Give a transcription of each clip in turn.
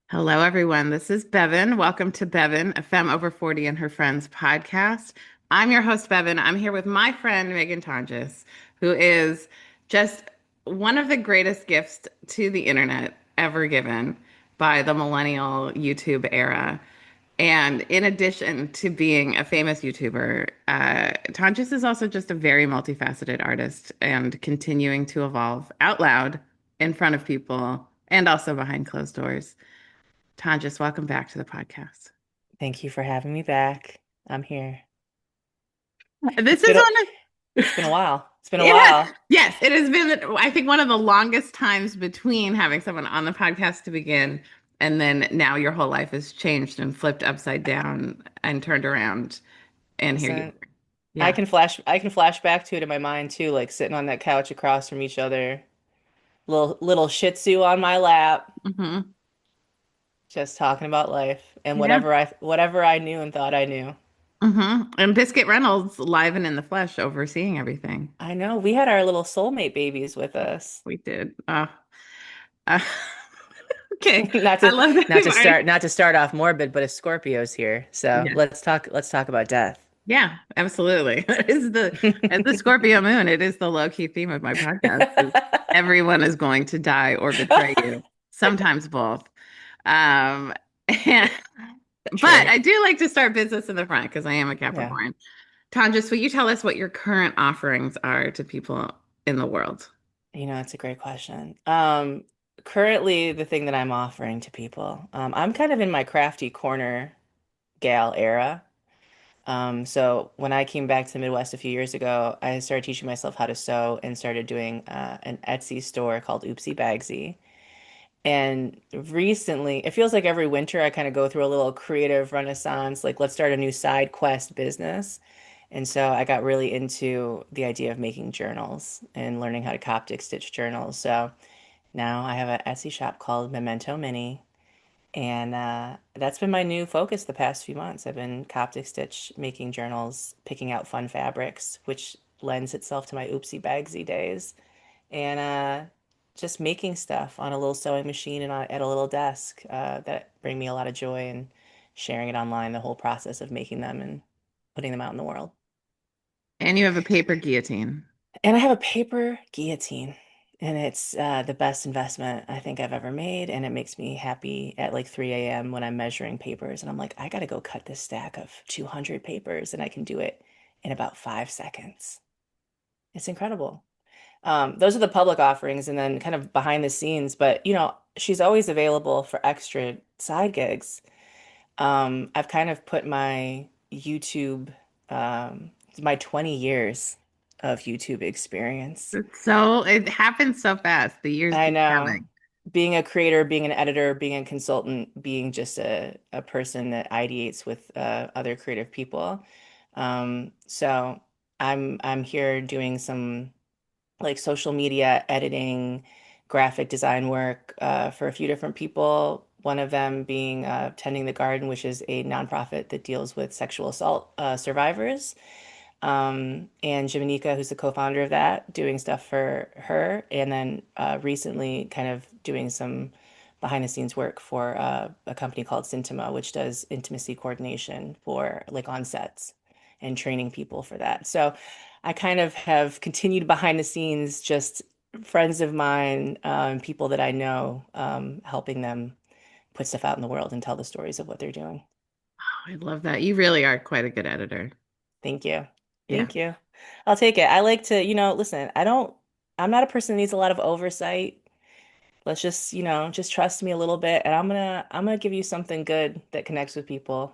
Hello, everyone. This is Bevin. Welcome to Bevin, a femme over 40 and her friends podcast. I'm your host, Bevin. I'm here with my friend, Meghan Tonjes, who is just one of the greatest gifts to the internet ever given by the millennial YouTube era. And in addition to being a famous YouTuber, Tonjes is also just a very multifaceted artist and continuing to evolve out loud in front of people and also behind closed doors. Tonjes, welcome back to the podcast. Thank you for having me back. I'm here. This It's is been a one of, it's been a while. It's been a it has, while. yes, it has been, I think, one of the longest times between having someone on the podcast to begin, and then now your whole life has changed and flipped upside down and turned around, and here you Listen, are. Yeah. I can flash back to it in my mind too, like sitting on that couch across from each other, little Shih Tzu on my lap, Hmm. just talking about life and Yeah. whatever I knew and thought I knew. And Biscuit Reynolds live and in the flesh overseeing everything. I know we had our little soulmate babies with us. We did. Uh, okay. Not I to love that not we've to already. start not to start off morbid, but a Scorpio's here. So Yeah. let's talk about death. Yeah, absolutely. It is as the Scorpio moon, it is the low key theme of my podcast. Is everyone is going to die or betray you. Sometimes both. Um, and, but True. I do like to start business in the front because I am a Yeah. Capricorn. Tonjes, will you tell us what your current offerings are to people in the world? That's a great question. Currently, the thing that I'm offering to people, I'm kind of in my crafty corner gal era. So when I came back to the Midwest a few years ago, I started teaching myself how to sew and started doing an Etsy store called Oopsie Bagsy. And recently, it feels like every winter I kind of go through a little creative renaissance, like let's start a new side quest business. And so I got really into the idea of making journals and learning how to Coptic stitch journals. So now I have an Etsy shop called Memento Mini, and that's been my new focus the past few months. I've been Coptic stitch making journals, picking out fun fabrics, which lends itself to my oopsie bagsy days, and just making stuff on a little sewing machine and at a little desk that bring me a lot of joy and sharing it online, the whole process of making them and putting them out in the world. And you have a paper guillotine. And I have a paper guillotine, and it's the best investment I think I've ever made. And it makes me happy at like 3 a.m. when I'm measuring papers. And I'm like, I got to go cut this stack of 200 papers, and I can do it in about 5 seconds. It's incredible. Those are the public offerings, and then kind of behind the scenes. But, she's always available for extra side gigs. I've kind of put my YouTube, my 20 years of YouTube experience. It happens so fast. The years I keep know. coming. Being a creator, being an editor, being a consultant, being just a person that ideates with other creative people. So I'm here doing some like social media editing, graphic design work for a few different people. One of them being Tending the Garden, which is a nonprofit that deals with sexual assault survivors. And Jamanika, who's the co-founder of that, doing stuff for her. And then recently kind of doing some behind the scenes work for a company called Cintima, which does intimacy coordination for like on sets and training people for that. So I kind of have continued behind the scenes, just friends of mine, people that I know, helping them put stuff out in the world and tell the stories of what they're doing. Oh, I love that. You really are quite a good editor. Thank you. Yeah. Thank you. I'll take it. I like to, listen, I'm not a person that needs a lot of oversight. Let's just, just trust me a little bit and I'm gonna give you something good that connects with people.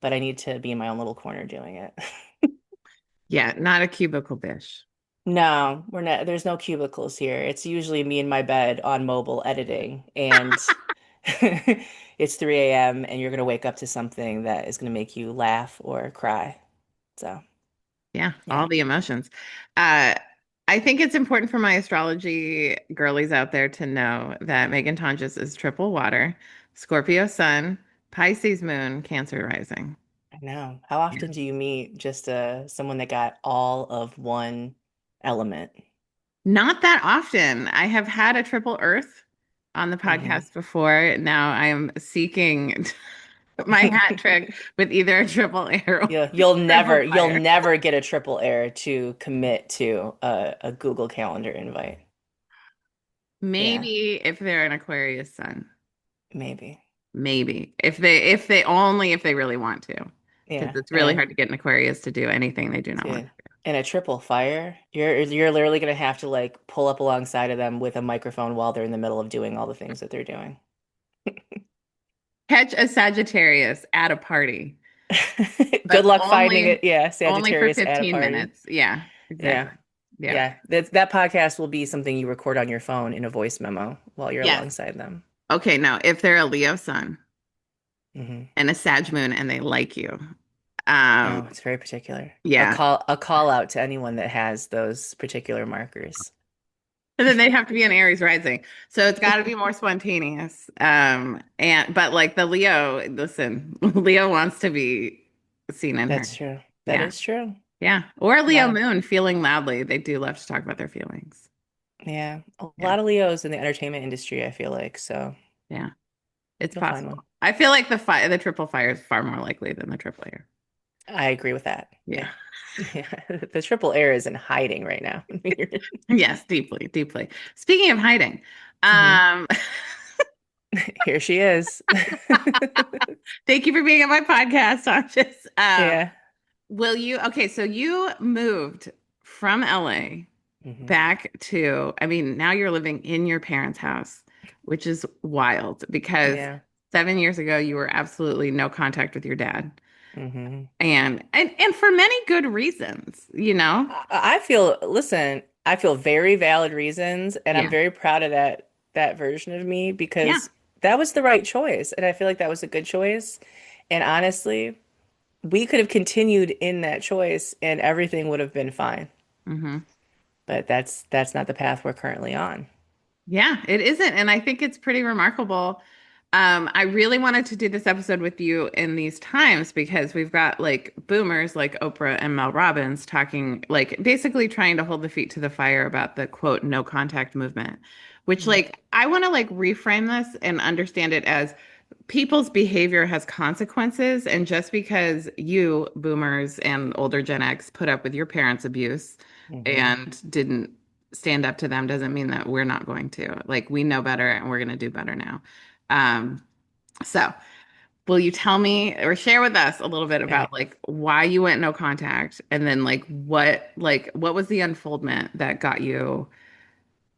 But I need to be in my own little corner doing it. Yeah, not a cubicle bish. No, we're not, there's no cubicles here. It's usually me in my bed on mobile editing and it's 3 a.m. and you're gonna wake up to something that is gonna make you laugh or cry. So, Yeah, yeah. all the emotions. Uh, I think it's important for my astrology girlies out there to know that Megan Tonjes is triple water, Scorpio sun, Pisces moon, Cancer rising. I know. How Yeah. often do you meet just someone that got all of one element? Not that often. I have had a triple earth, on the Hmm. podcast before. Now I am seeking my hat trick with either a triple arrow or You'll a you'll triple never you'll fire. never get a triple air to commit to a Google Calendar invite. Yeah, Maybe if they're an Aquarius sun. maybe. Maybe if they really want to. Because Yeah, it's really and hard to get an Aquarius to do anything they do not want dude, in a triple fire, you're literally gonna have to like pull up alongside of them with a microphone while they're in the middle of doing all the things that they're doing. to. Catch a Sagittarius at a party, Good but luck finding only it. Yeah, only for Sagittarius at a 15 party. minutes. Yeah, Yeah. exactly. Yeah. Yeah. That podcast will be something you record on your phone in a voice memo while you're Yes. alongside them. Okay, now if they're a Leo sun Hmm. and a Sag moon and they like you, Oh, um, it's very particular. yeah. A call out to anyone that has those particular markers. And then they have to be an Aries rising. So it's got to be more spontaneous. And but like the Leo, listen, Leo wants to be seen in her. That's true. That Yeah. is true. Yeah. Or A Leo lot of moon feeling loudly. They do love to talk about their feelings. yeah, a Yeah. lot of Leos in the entertainment industry, I feel like, so Yeah. It's you'll find possible. one. I feel like the triple fire is far more likely than the triple air. I agree with that. Yeah. Yeah. Yeah. The triple air is in hiding right now. Yes, deeply, deeply. Speaking of hiding, Mhm. um, Here she is. thank you for being on my podcast, Conscious. Yeah. Will you? Okay, so you moved from LA Hmm. back to, I mean, now you're living in your parents' house, which is wild because Yeah. 7 years ago you were absolutely no contact with your dad. Hmm. And for many good reasons, you know? I feel, listen, I feel very valid reasons, and I'm Yeah. very proud of that version of me Yeah. because that was the right choice, and I feel like that was a good choice. And honestly, we could have continued in that choice, and everything would have been fine. Hmm. But that's not the path we're currently on. Yeah, it isn't. And I think it's pretty remarkable. I really wanted to do this episode with you in these times because we've got like boomers like Oprah and Mel Robbins talking, like basically trying to hold the feet to the fire about the quote, no contact movement, which Mm. like I want to like reframe this and understand it as people's behavior has consequences. And just because you, boomers and older Gen X, put up with your parents' abuse Hmm. and didn't stand up to them doesn't mean that we're not going to. Like, we know better and we're going to do better now. Um, so, will you tell me or share with us a little bit Okay. about like why you went no contact and then like what was the unfoldment that got you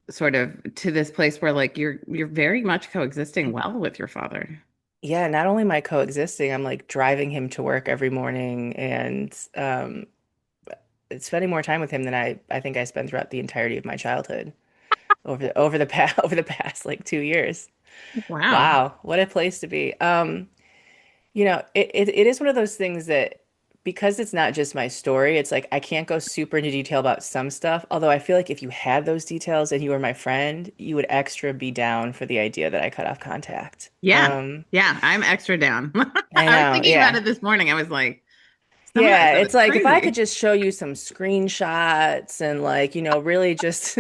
sort of to this place where like you're very much coexisting well with your father? Yeah, not only am I coexisting, I'm like driving him to work every morning and spending more time with him than I think I spent throughout the entirety of my childhood over the past over the past like 2 years. Wow. Wow, what a place to be. It is one of those things that because it's not just my story, it's like I can't go super into detail about some stuff. Although I feel like if you had those details and you were my friend, you would extra be down for the idea that I cut off contact. Yeah. Yeah, I'm extra down. I I was know, thinking about yeah. it this morning. I was like, some of that Yeah, stuff is it's like if I could crazy. just show you some screenshots and like, really just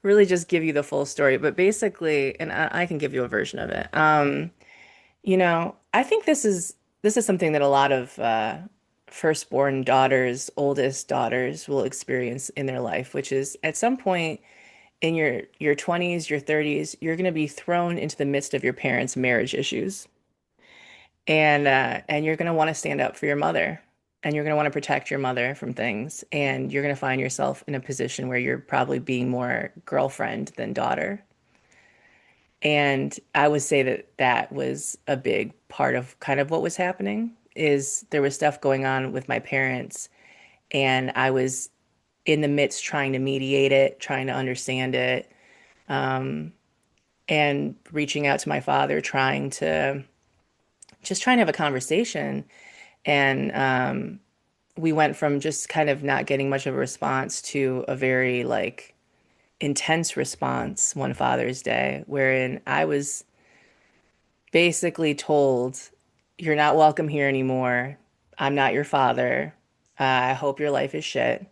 really just give you the full story. But basically, and I can give you a version of it. I think this is something that a lot of firstborn daughters, oldest daughters will experience in their life, which is at some point in your 20s, your 30s, you're going to be thrown into the midst of your parents' marriage issues. And you're going to want to stand up for your mother, and you're going to want to protect your mother from things, and you're going to find yourself in a position where you're probably being more girlfriend than daughter. And I would say that that was a big part of kind of what was happening is there was stuff going on with my parents, and I was in the midst trying to mediate it, trying to understand it, and reaching out to my father, trying to have a conversation. And we went from just kind of not getting much of a response to a very like intense response one Father's Day, wherein I was basically told, "You're not welcome here anymore. I'm not your father. I hope your life is shit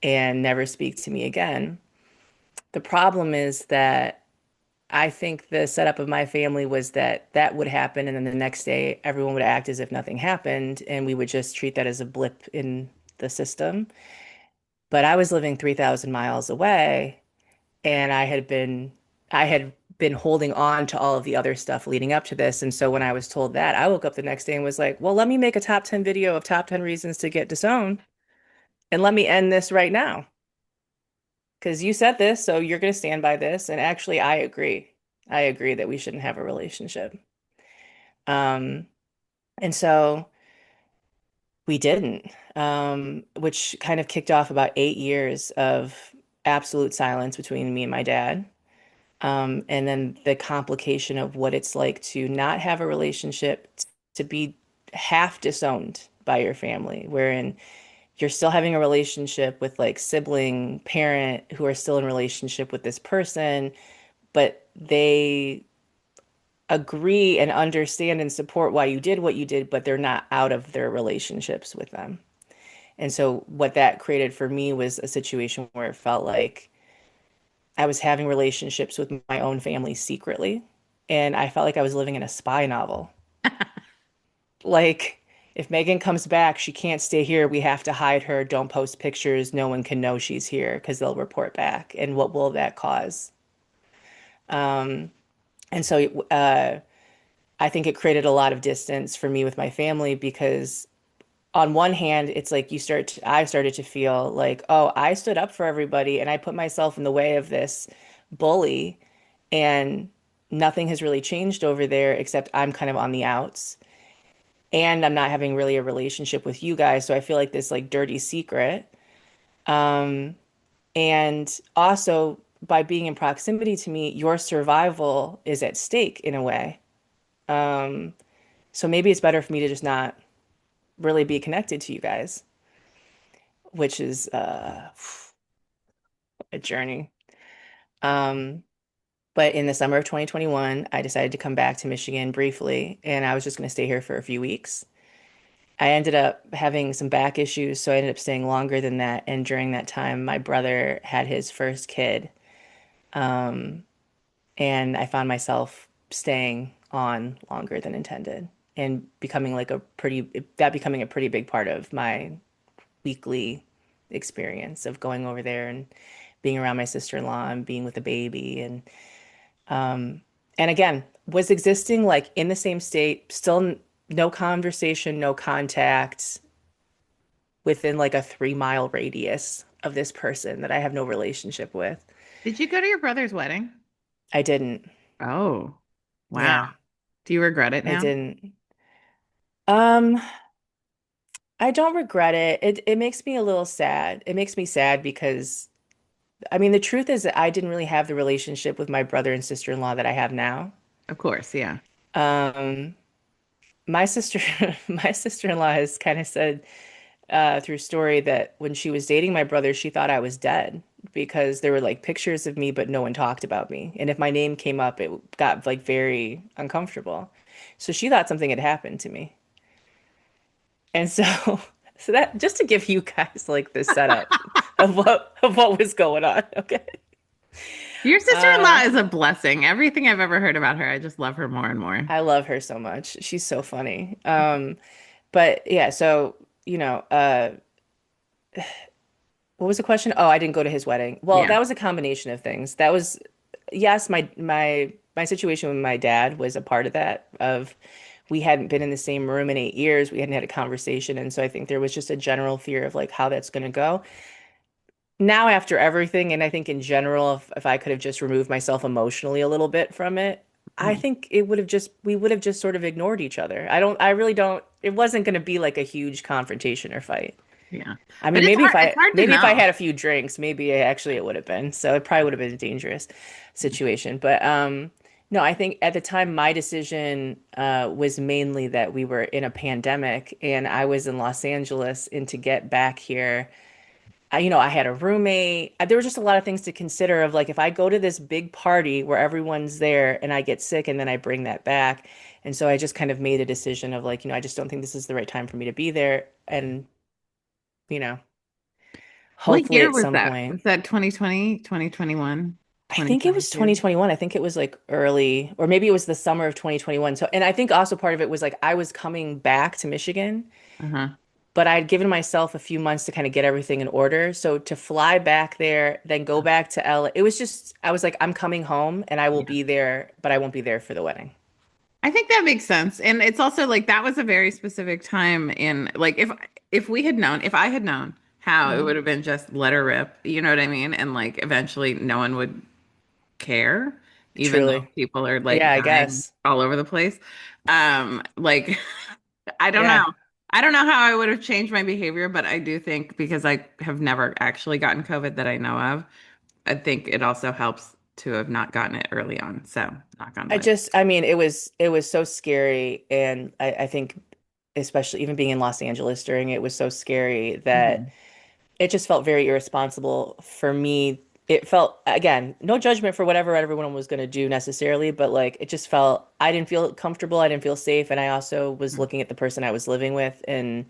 and never speak to me again." The problem is that I think the setup of my family was that that would happen, and then the next day everyone would act as if nothing happened, and we would just treat that as a blip in the system. But I was living 3,000 miles away, and I had been holding on to all of the other stuff leading up to this. And so when I was told that, I woke up the next day and was like, well, let me make a top 10 video of top 10 reasons to get disowned, and let me end this right now. Because you said this, so you're going to stand by this. And actually, I agree. I agree that we shouldn't have a relationship. Um, and so we didn't, which kind of kicked off about 8 years of absolute silence between me and my dad. And then the complication of what it's like to not have a relationship, to be half disowned by your family, wherein you're still having a relationship with like sibling, parent who are still in relationship with this person, but they agree and understand and support why you did what you did, but they're not out of their relationships with them. And so what that created for me was a situation where it felt like I was having relationships with my own family secretly, and I felt like I was living in a spy novel. Like, if Meghan comes back, she can't stay here. We have to hide her. Don't post pictures. No one can know she's here because they'll report back. And what will that cause? Um, and so I think it created a lot of distance for me with my family because on one hand, it's like I started to feel like, oh, I stood up for everybody and I put myself in the way of this bully, and nothing has really changed over there except I'm kind of on the outs. And I'm not having really a relationship with you guys, so I feel like this like dirty secret. Um, and also by being in proximity to me, your survival is at stake in a way. Um, so maybe it's better for me to just not really be connected to you guys, which is a journey. Um, but in the summer of 2021, I decided to come back to Michigan briefly, and I was just going to stay here for a few weeks. I ended up having some back issues, so I ended up staying longer than that. And during that time, my brother had his first kid. Um, and I found myself staying on longer than intended and becoming like that becoming a pretty big part of my weekly experience of going over there and being around my sister-in-law and being with the baby um and again was existing like in the same state, still no conversation, no contact within like a 3 mile radius of this person that I have no relationship with. Did you go to your brother's wedding? I didn't. Oh, wow. Yeah, Do you regret it I now? didn't. Um, I don't regret it. It makes me a little sad. It makes me sad because I mean the truth is that I didn't really have the relationship with my brother and sister-in-law that I have now. Of course, yeah. Um, my sister my sister-in-law has kind of said through story that when she was dating my brother, she thought I was dead because there were like pictures of me, but no one talked about me. And if my name came up, it got like very uncomfortable. So she thought something had happened to me. And so, so that just to give you guys like the setup of what was going on. Okay. Your sister-in-law Uh, is a blessing. Everything I've ever heard about her, I just love her more and more. I love her so much. She's so funny. But yeah, so what was the question? Oh, I didn't go to his wedding. Well, Yeah, that was a combination of things. That was, yes, my situation with my dad was a part of that. Of we hadn't been in the same room in 8 years. We hadn't had a conversation, and so I think there was just a general fear of like how that's going to go. Now, after everything, and I think in general, if I could have just removed myself emotionally a little bit from it, I yeah, think we would have just sort of ignored each other. I really don't. It wasn't going to be like a huge confrontation or fight. yeah. I But mean, it's hard to maybe if I know. had a few drinks, maybe actually it would have been. So it probably would have been a dangerous situation. But no, I think at the time my decision was mainly that we were in a pandemic and I was in Los Angeles, and to get back here, I had a roommate. There were just a lot of things to consider of like if I go to this big party where everyone's there and I get sick and then I bring that back. And so I just kind of made a decision of like, I just don't think this is the right time for me to be there. And, you know. What Hopefully year at was some that? point. Was that 2020, 2021? I think it was 2022? 2021. I think it was like early, or maybe it was the summer of 2021. So, and I think also part of it was like I was coming back to Michigan, Uh-huh. but I'd given myself a few months to kind of get everything in order. So to fly back there, then go back to LA, it was just, I was like, I'm coming home and I will Yeah. be there, but I won't be there for the wedding. I think that makes sense. And it's also like that was a very specific time in like if we had known, if I had known how it Mhm. would have been just let her rip, you know what I mean? And like eventually no one would care, even though Truly. people are like Yeah, I dying guess. all over the place. Like I don't know. Yeah. I don't know how I would have changed my behavior, but I do think because I have never actually gotten COVID that I know of, I think it also helps to have not gotten it early on. So knock on wood. I mean, it was so scary. And I think especially even being in Los Angeles during it was so scary that Mhm. it just felt very irresponsible for me. It felt, again, no judgment for whatever everyone was going to do necessarily, but like it just felt, I didn't feel comfortable. I didn't feel safe. And I also was looking at the person I was living with, and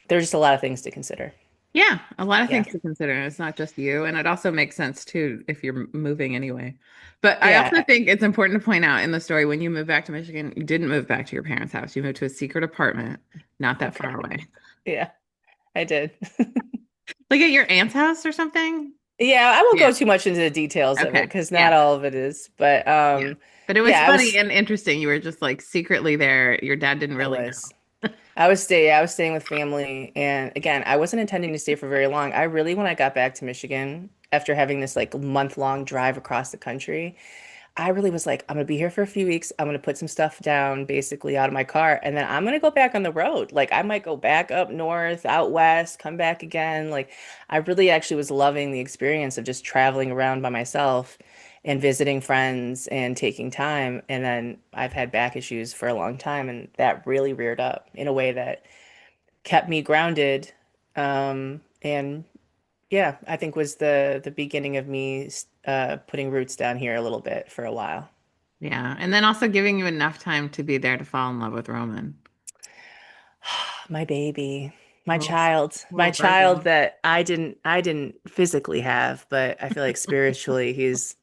there's just a lot of things to consider. Yeah, a lot of Yeah. things to consider. And it's not just you. And it also makes sense too if you're moving anyway. But I also Yeah. think it's important to point out in the story when you moved back to Michigan, you didn't move back to your parents' house. You moved to a secret apartment not that far Okay. away. Yeah, I did. Like at your aunt's house or something? Yeah, I won't Yeah. go too much into the details of it Okay. because not Yeah. all of it is, but Yeah. But it was yeah, funny and interesting. You were just like secretly there. Your dad didn't I really was. know. I was staying with family, and again, I wasn't intending to stay for very long. I really, when I got back to Michigan after having this like month-long drive across the country, I really was like, I'm gonna be here for a few weeks. I'm gonna put some stuff down basically out of my car, and then I'm gonna go back on the road. Like I might go back up north, out west, come back again. Like I really actually was loving the experience of just traveling around by myself and visiting friends and taking time. And then I've had back issues for a long time, and that really reared up in a way that kept me grounded. And yeah, I think was the beginning of me putting roots down here a little bit for a while. Yeah. And then also giving you enough time to be there to fall in love with Roman. My baby, Little, my little child Virgo. that I didn't physically have, but I feel like spiritually he's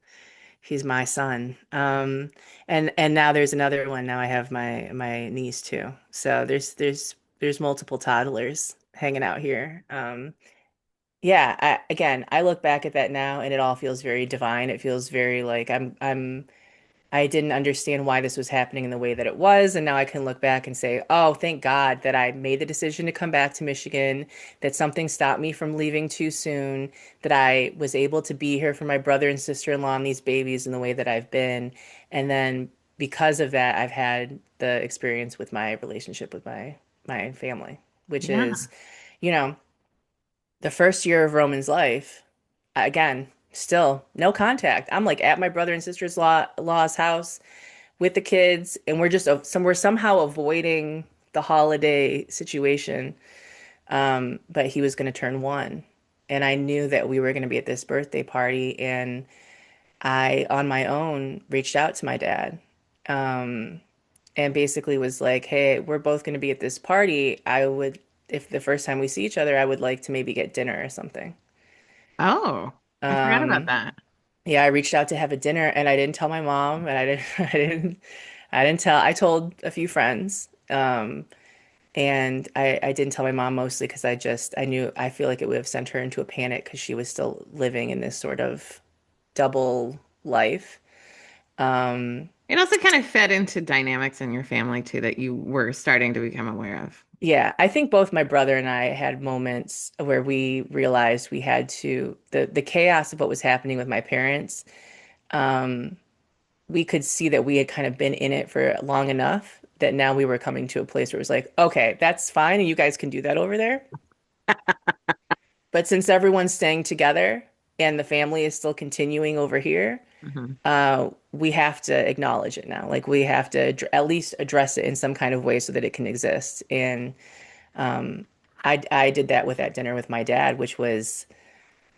my son. And now there's another one. Now I have my niece too. So there's multiple toddlers hanging out here. Yeah, again, I look back at that now and it all feels very divine. It feels very like I didn't understand why this was happening in the way that it was. And now I can look back and say, oh, thank God that I made the decision to come back to Michigan, that something stopped me from leaving too soon, that I was able to be here for my brother and sister-in-law and these babies in the way that I've been. And then because of that, I've had the experience with my relationship with my family, which is, Yeah. you know, the first year of Roman's life, again, still no contact. I'm like at my brother and sister's law's house with the kids, and we're somehow avoiding the holiday situation. But he was going to turn 1, and I knew that we were going to be at this birthday party, and I, on my own, reached out to my dad, um, and basically was like, "Hey, we're both going to be at this party. If the first time we see each other, I would like to maybe get dinner or something." Oh, I forgot about Um, that. yeah, I reached out to have a dinner, and I didn't tell my mom, and I didn't, I told a few friends. And I didn't tell my mom mostly because I feel like it would have sent her into a panic because she was still living in this sort of double life. Um, It also kind of fed into dynamics in your family too that you were starting to become aware of. yeah, I think both my brother and I had moments where we realized we had to, the chaos of what was happening with my parents. Um, we could see that we had kind of been in it for long enough that now we were coming to a place where it was like, okay, that's fine, and you guys can do that over there. But since everyone's staying together and the family is still continuing over here, Mhm. we have to acknowledge it now. Like we have to at least address it in some kind of way so that it can exist. And um, I did that with that dinner with my dad, which was,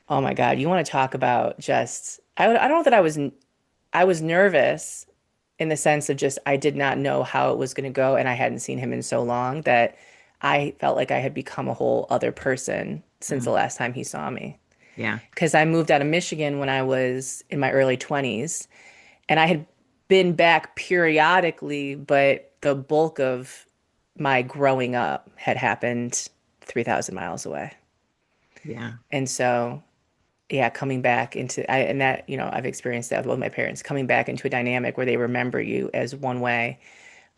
oh my God, you want to talk about just I don't know that I was nervous in the sense of just I did not know how it was going to go, and I hadn't seen him in so long that I felt like I had become a whole other person since the Mhm. last time he saw me. Yeah. because I moved out of Michigan when I was in my early 20s, and I had been back periodically, but the bulk of my growing up had happened 3,000 miles away. Yeah. And so, yeah, coming back into and that, I've experienced that with both my parents, coming back into a dynamic where they remember you as one way,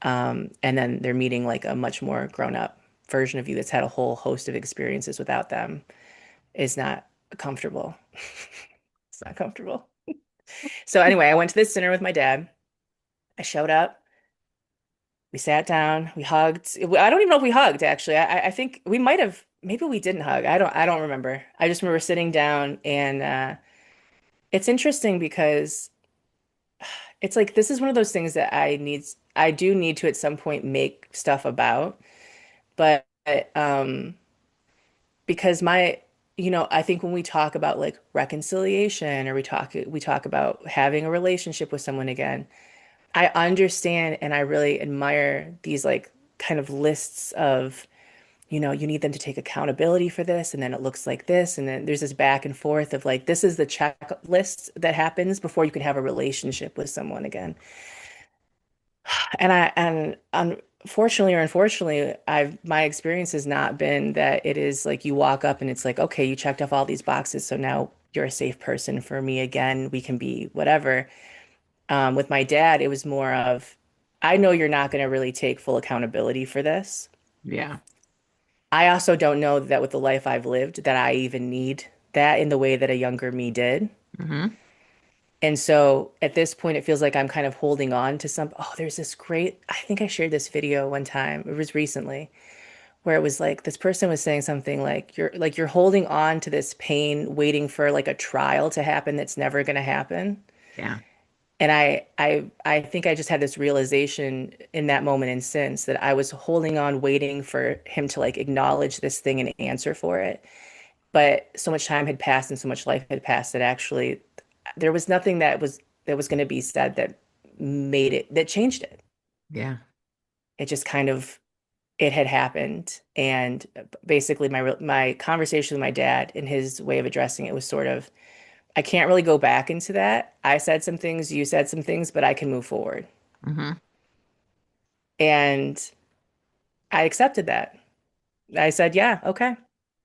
and then they're meeting like a much more grown up version of you that's had a whole host of experiences without them is not comfortable. It's not comfortable. So anyway, I went to this dinner with my dad. I showed up. We sat down. We hugged. I don't even know if we hugged, actually. I think we might have. Maybe we didn't hug. I don't remember. I just remember sitting down, and it's interesting because it's like this is one of those things that I do need to at some point make stuff about, but um because I think when we talk about like reconciliation, or we talk about having a relationship with someone again, I understand and I really admire these like kind of lists of, you need them to take accountability for this, and then it looks like this, and then there's this back and forth of like this is the checklist that happens before you can have a relationship with someone again. And unfortunately or unfortunately, I've my experience has not been that it is like you walk up and it's like, okay, you checked off all these boxes, so now you're a safe person for me again. We can be whatever. With my dad, it was more of, I know you're not going to really take full accountability for this. Yeah. I also don't know that with the life I've lived that I even need that in the way that a younger me did. Hmm. And so at this point, it feels like I'm kind of holding on to some. Oh, there's this great, I think I shared this video one time. It was recently where it was like this person was saying something like you're holding on to this pain, waiting for like a trial to happen that's never going to happen. Yeah. And I think I just had this realization in that moment and since that I was holding on, waiting for him to like acknowledge this thing and answer for it. But so much time had passed and so much life had passed that actually there was nothing that was going to be said that changed it. Yeah. It just kind of it had happened, and basically my conversation with my dad and his way of addressing it was sort of, I can't really go back into that. I said some things, you said some things, but I can move forward. Hmm. And I accepted that. I said, yeah, okay.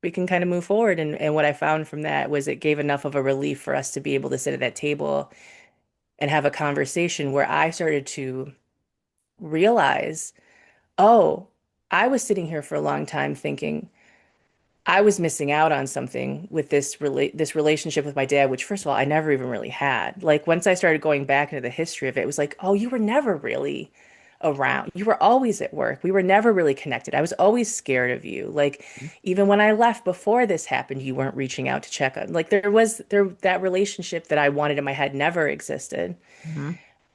We can kind of move forward. And what I found from that was it gave enough of a relief for us to be able to sit at that table and have a conversation where I started to realize, oh, I was sitting here for a long time thinking I was missing out on something with this relationship with my dad, which first of all, I never even really had. Like once I started going back into the history of it, it was like, oh, you were never really around. You were always at work. We were never really connected. I was always scared of you. Like even when I left before this happened, you weren't reaching out to check on. Like there that relationship that I wanted in my head never existed. Hmm.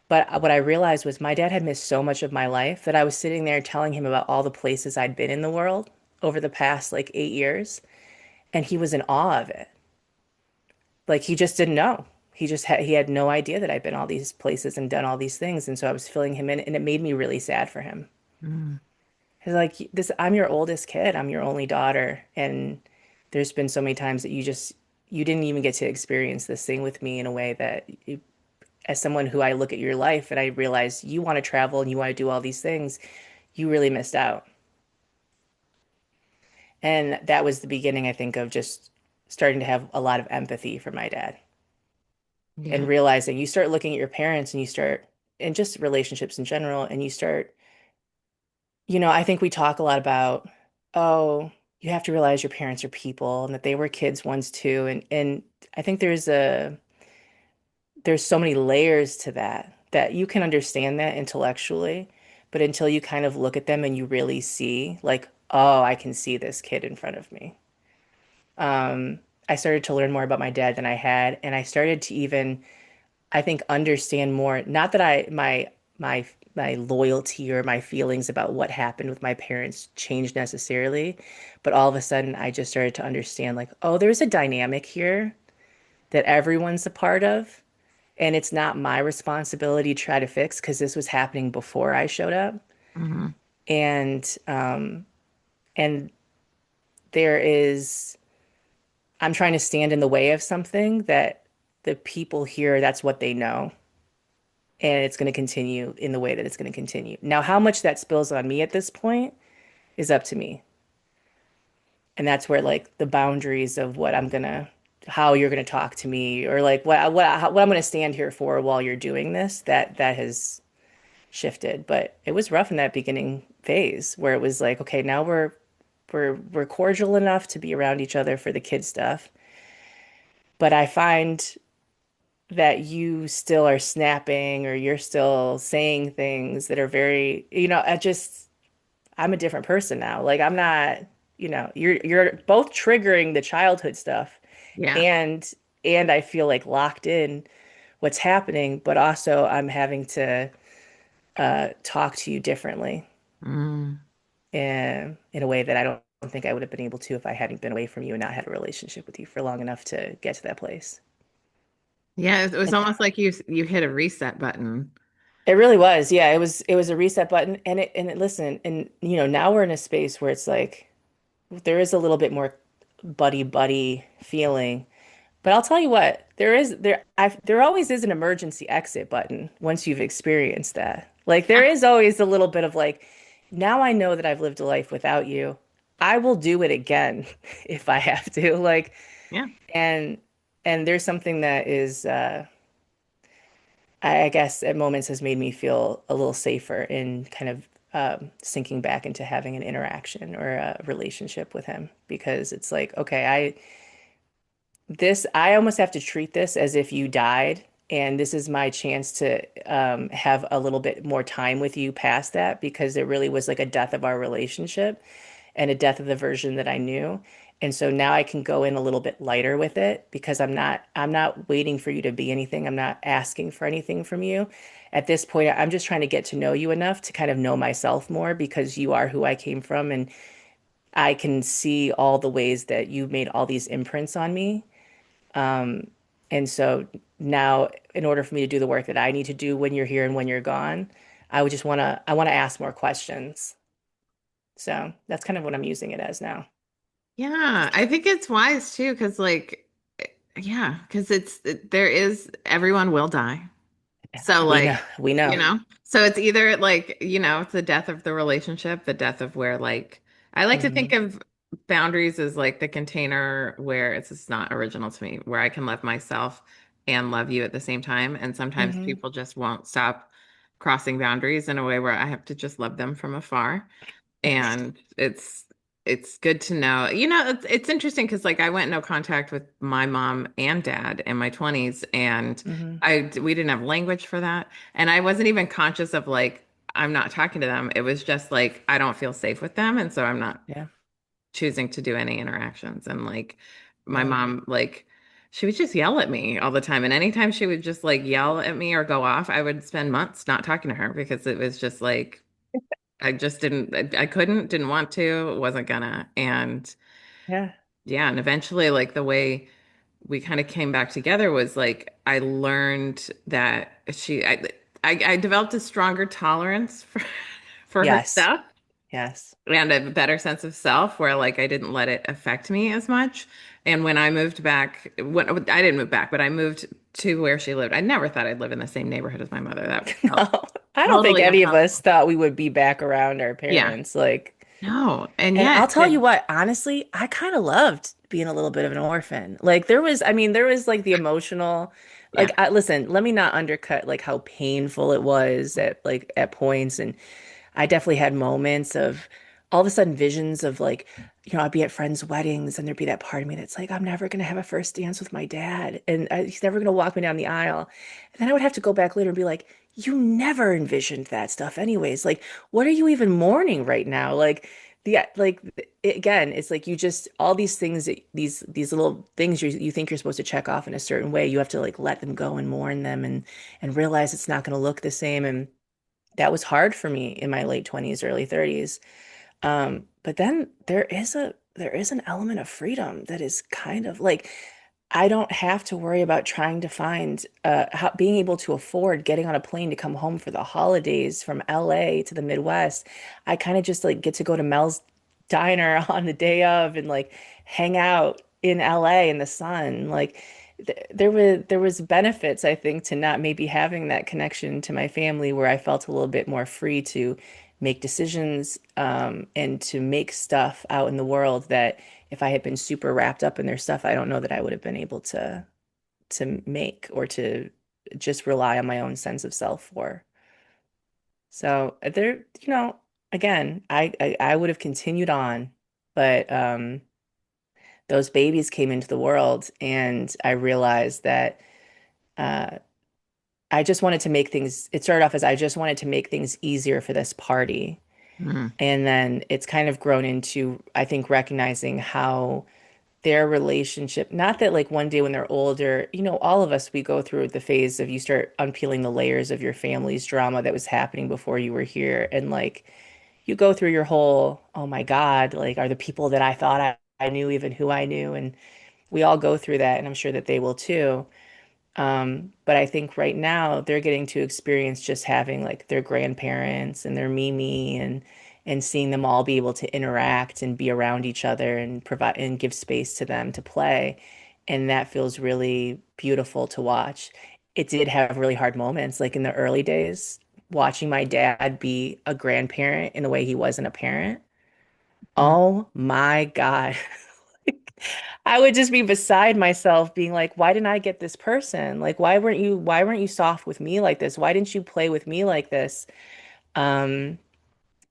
But what I realized was my dad had missed so much of my life that I was sitting there telling him about all the places I'd been in the world over the past like 8 years, and he was in awe of it. Like he just didn't know. He had no idea that I'd been all these places and done all these things, and so I was filling him in, and it made me really sad for him. Hmm. He's like, "This, I'm your oldest kid. I'm your only daughter, and there's been so many times that you didn't even get to experience this thing with me in a way that as someone who I look at your life and I realize you want to travel and you want to do all these things, you really missed out." And that was the beginning, I think, of just starting to have a lot of empathy for my dad Yeah. and realizing you start looking at your parents and you start, and just relationships in general, and you start, I think we talk a lot about, oh, you have to realize your parents are people and that they were kids once too. And I think there's so many layers to that you can understand that intellectually, but until you kind of look at them and you really see like, oh, I can see this kid in front of me. I started to learn more about my dad than I had, and I started to even, I think, understand more. Not that my loyalty or my feelings about what happened with my parents changed necessarily, but all of a sudden I just started to understand like, oh, there's a dynamic here that everyone's a part of, and it's not my responsibility to try to fix because this was happening before I showed up. Hmm. And there is. I'm trying to stand in the way of something that the people here, that's what they know. And it's going to continue in the way that it's going to continue. Now, how much that spills on me at this point is up to me. And that's where like the boundaries of what I'm gonna, how you're gonna talk to me, or like what I'm gonna stand here for while you're doing this, that has shifted. But it was rough in that beginning phase where it was like, okay, now we're cordial enough to be around each other for the kid stuff. But I find that you still are snapping or you're still saying things that are very, I'm a different person now. Like I'm not, you're both triggering the childhood stuff Yeah. and I feel like locked in what's happening, but also I'm having to talk to you differently Mm. and in a way that I don't think I would have been able to if I hadn't been away from you and not had a relationship with you for long enough to get to that place. Yeah, it was And almost like you hit a reset button. it really was. Yeah, it was a reset button and it listen, and now we're in a space where it's like there is a little bit more buddy buddy feeling. But I'll tell you what, there always is an emergency exit button once you've experienced that. Like there is always a little bit of like, now I know that I've lived a life without you. I will do it again if I have to. Like, Yeah. and there's something that is I guess at moments has made me feel a little safer in kind of sinking back into having an interaction or a relationship with him because it's like, okay, I almost have to treat this as if you died, and this is my chance to have a little bit more time with you past that because it really was like a death of our relationship and a death of the version that I knew. And so now I can go in a little bit lighter with it because I'm not waiting for you to be anything. I'm not asking for anything from you. At this point, I'm just trying to get to know you enough to kind of know myself more because you are who I came from and I can see all the ways that you made all these imprints on me. And so now, in order for me to do the work that I need to do when you're here and when you're gone, I want to ask more questions. So that's kind of what I'm using it as now. Yeah, I think it's wise too, because yeah, because there is everyone will die. So We know, like, we know. so it's either like, it's the death of the relationship, the death of where like I like to think Hmm. of boundaries as like the container where it's just not original to me, where I can love myself and love you at the same time. And sometimes Hmm. people just won't stop crossing boundaries in a way where I have to just love them from afar. And it's good to know. It's interesting because like I went no contact with my mom and dad in my 20s and Hmm. we didn't have language for that. And I wasn't even conscious of like I'm not talking to them. It was just like I don't feel safe with them and so I'm not Yeah. choosing to do any interactions. And like my Wow. mom like she would just yell at me all the time and anytime she would just like yell at me or go off, I would spend months not talking to her because it was just like I just I didn't want to, wasn't gonna. And Yeah. yeah, and eventually, like the way we kind of came back together was like I learned that I developed a stronger tolerance for for her Yes. stuff Yes. and a better sense of self where like I didn't let it affect me as much. And when I moved back, when I didn't move back, but I moved to where she lived. I never thought I'd live in the same neighborhood as my mother. That felt No, I don't think totally any of us impossible. thought we would be back around our Yeah. parents. Like, No. And and I'll yet, tell you what, honestly, I kind of loved being a little bit of an orphan. Like there was like the emotional, yeah. listen, let me not undercut like how painful it was at points. And I definitely had moments of all of a sudden visions of like, I'd be at friends' weddings and there'd be that part of me that's like, I'm never gonna have a first dance with my dad, and he's never gonna walk me down the aisle. And then I would have to go back later and be like, you never envisioned that stuff, anyways. Like, what are you even mourning right now? Like, again, it's like you just all these things these little things you think you're supposed to check off in a certain way, you have to like let them go and mourn them and realize it's not gonna look the same. And that was hard for me in my late 20s, early 30s. But then there is an element of freedom that is kind of like I don't have to worry about trying to find being able to afford getting on a plane to come home for the holidays from LA to the Midwest. I kind of just like get to go to Mel's diner on the day of and like hang out in LA in the sun. Like there was benefits, I think, to not maybe having that connection to my family where I felt a little bit more free to make decisions and to make stuff out in the world that if I had been super wrapped up in their stuff, I don't know that I would have been able to make or to just rely on my own sense of self for. So there, again, I would have continued on, but those babies came into the world, and I realized that uh, I just wanted to make things. It started off as I just wanted to make things easier for this party, Mm. and then it's kind of grown into, I think, recognizing how their relationship, not that like one day when they're older, all of us, we go through the phase of you start unpeeling the layers of your family's drama that was happening before you were here. And like you go through your whole, oh my God, like are the people that I thought I knew even who I knew? And we all go through that, and I'm sure that they will too. But I think right now they're getting to experience just having like their grandparents and their Mimi and seeing them all be able to interact and be around each other and provide and give space to them to play. And that feels really beautiful to watch. It did have really hard moments, like in the early days, watching my dad be a grandparent in the way he wasn't a parent. Mm. Oh my God. I would just be beside myself being like, why didn't I get this person? Like, why weren't you soft with me like this? Why didn't you play with me like this? Um,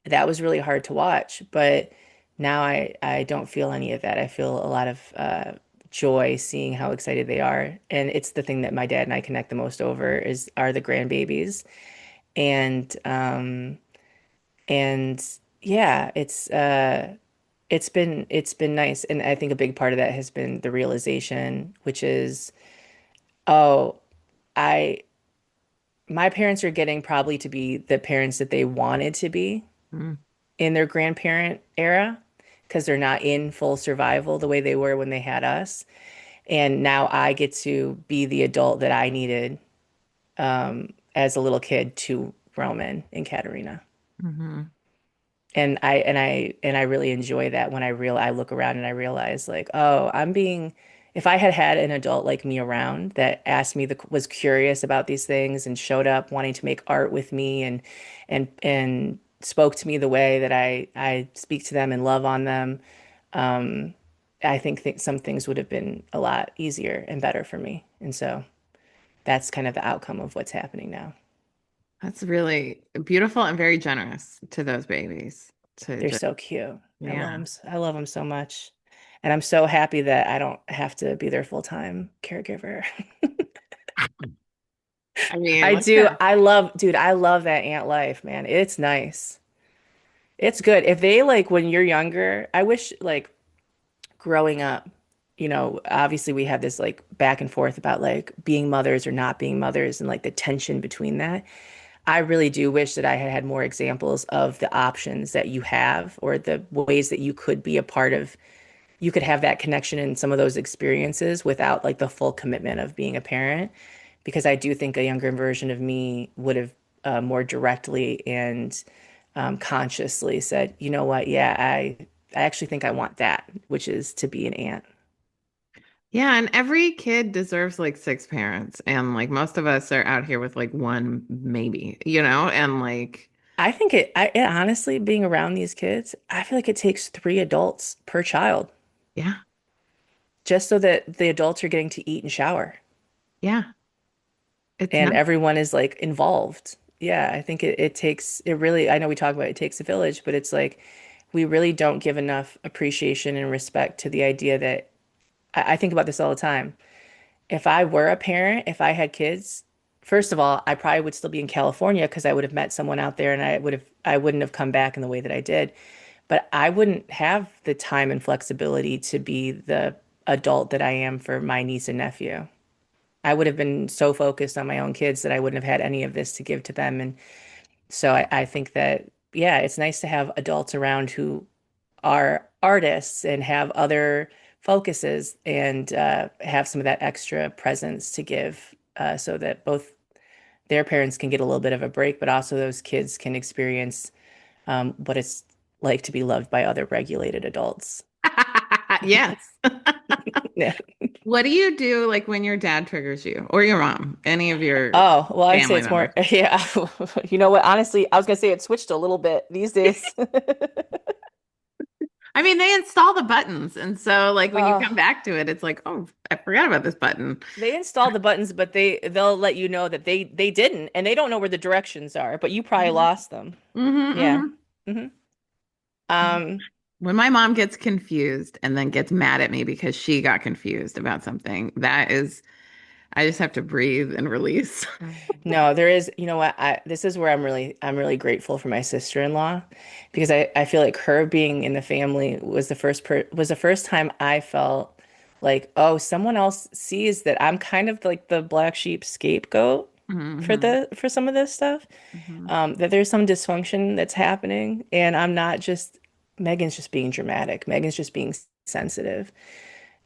that was really hard to watch, but now I don't feel any of that. I feel a lot of joy seeing how excited they are. And it's the thing that my dad and I connect the most over is are the grandbabies. And and yeah, it's been nice, and I think a big part of that has been the realization, which is, oh, I my parents are getting probably to be the parents that they wanted to be Mm. in their grandparent era because they're not in full survival the way they were when they had us. And now I get to be the adult that I needed as a little kid to Roman and Katerina. Mhm. And I really enjoy that when I look around and I realize like, oh, if I had had an adult like me around that asked me was curious about these things and showed up wanting to make art with me and spoke to me the way that I speak to them and love on them, um, I think some things would have been a lot easier and better for me. And so that's kind of the outcome of what's happening now. That's really beautiful and very generous to those babies to They're just, so cute. yeah. I love them so much. And I'm so happy that I don't have to be their full-time caregiver. I mean, I what's do. that? Dude, I love that ant life, man. It's nice. It's good. If they like when you're younger, I wish like growing up, obviously we have this like back and forth about like being mothers or not being mothers and like the tension between that. I really do wish that I had had more examples of the options that you have or the ways that you could be a part of. You could have that connection in some of those experiences without like the full commitment of being a parent, because I do think a younger version of me would have more directly and consciously said, you know what, yeah, I actually think I want that, which is to be an aunt. Yeah, and every kid deserves like six parents, and like most of us are out here with like one maybe, and like, I think it honestly, being around these kids, I feel like it takes 3 adults per child yeah, just so that the adults are getting to eat and shower yeah, it's and not. everyone is like involved. Yeah, I think it takes it really, I know we talk about it takes a village, but it's like we really don't give enough appreciation and respect to the idea that I think about this all the time. If I were a parent, if I had kids, first of all, I probably would still be in California because I would have met someone out there and I wouldn't have come back in the way that I did. But I wouldn't have the time and flexibility to be the adult that I am for my niece and nephew. I would have been so focused on my own kids that I wouldn't have had any of this to give to them. And so I think that, yeah, it's nice to have adults around who are artists and have other focuses and have some of that extra presence to give so that both their parents can get a little bit of a break, but also those kids can experience what it's like to be loved by other regulated adults. Yes. Yeah. What do you do like when your dad triggers you or your mom, any of your Oh, well, I'd say family it's more, members? yeah. You know what? Honestly, I was gonna say it switched a little bit these days. I mean, they install the buttons, and so like when you come Oh, back to it, it's like, oh, I forgot about this button. they install the buttons, but they'll let you know that they didn't, and they don't know where the directions are, but you probably hmm lost them. Yeah. hmm hmm Um, When my mom gets confused and then gets mad at me because she got confused about something, that is, I just have to breathe and release. no, there is, you know what? This is where I'm really grateful for my sister-in-law because I feel like her being in the family was the first time I felt like, oh, someone else sees that I'm kind of like the black sheep scapegoat hmm for some of this stuff. hmm That there's some dysfunction that's happening, and I'm not just Megan's just being dramatic. Megan's just being sensitive.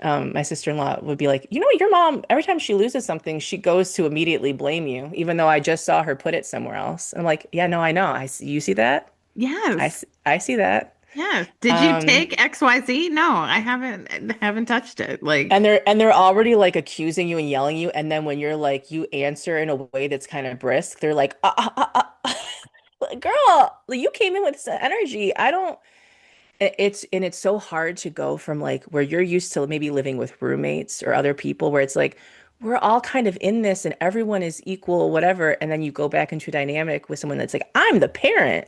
My sister-in-law would be like, you know, your mom, every time she loses something, she goes to immediately blame you, even though I just saw her put it somewhere else. And I'm like, yeah, no, I know. You see that? Yes. I see that. Yes. Did you Um, take XYZ? No, I haven't touched it. Like, and they're already like accusing you and yelling you, and then when you're like, you answer in a way that's kind of brisk, they're like, girl, you came in with this energy. I don't. It's so hard to go from like where you're used to maybe living with roommates or other people where it's like we're all kind of in this and everyone is equal, whatever. And then you go back into a dynamic with someone that's like, I'm the parent.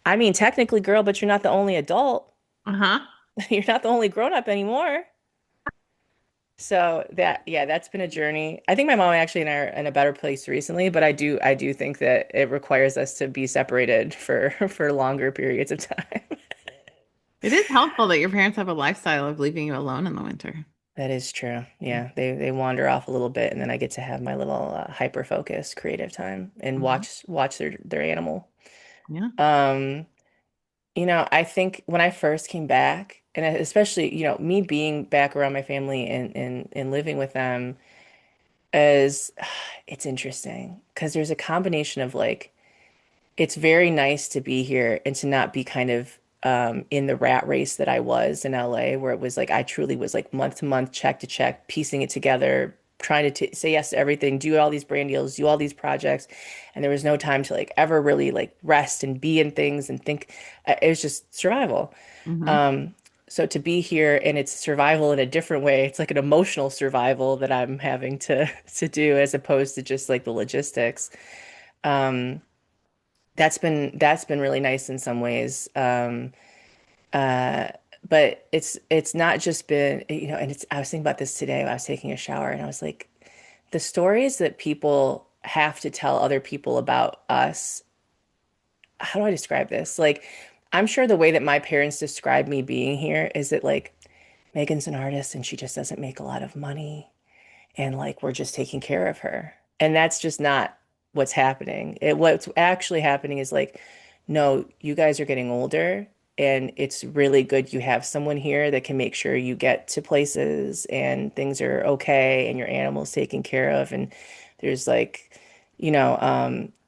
I mean, technically, girl, but you're not the only adult. uh-huh. You're not the only grown up anymore. So yeah, that's been a journey. I think my mom actually and I are in a better place recently, but I do think that it requires us to be separated for for longer periods of time. It is helpful that your parents have a lifestyle of leaving you alone in the winter. That is true. Yeah, they wander off a little bit, and then I get to have my little hyper focused creative time and Mhm. watch their animal. Yeah. Um, I think when I first came back, and especially me being back around my family and living with them is it's interesting because there's a combination of like it's very nice to be here and to not be kind of in the rat race that I was in LA, where it was like I truly was like month to month, check to check, piecing it together, trying to t say yes to everything, do all these brand deals, do all these projects, and there was no time to like ever really like rest and be in things and think. It was just survival. hmm Um, so to be here and it's survival in a different way, it's like an emotional survival that I'm having to do as opposed to just like the logistics. Um, that's been really nice in some ways. Uh, but it's not just been, and it's I was thinking about this today when I was taking a shower and I was like, the stories that people have to tell other people about us, how do I describe this? Like, I'm sure the way that my parents describe me being here is that like Megan's an artist and she just doesn't make a lot of money and like we're just taking care of her. And that's just not what's happening. What's actually happening is like, no, you guys are getting older and it's really good you have someone here that can make sure you get to places and things are okay and your animal's taken care of and there's like,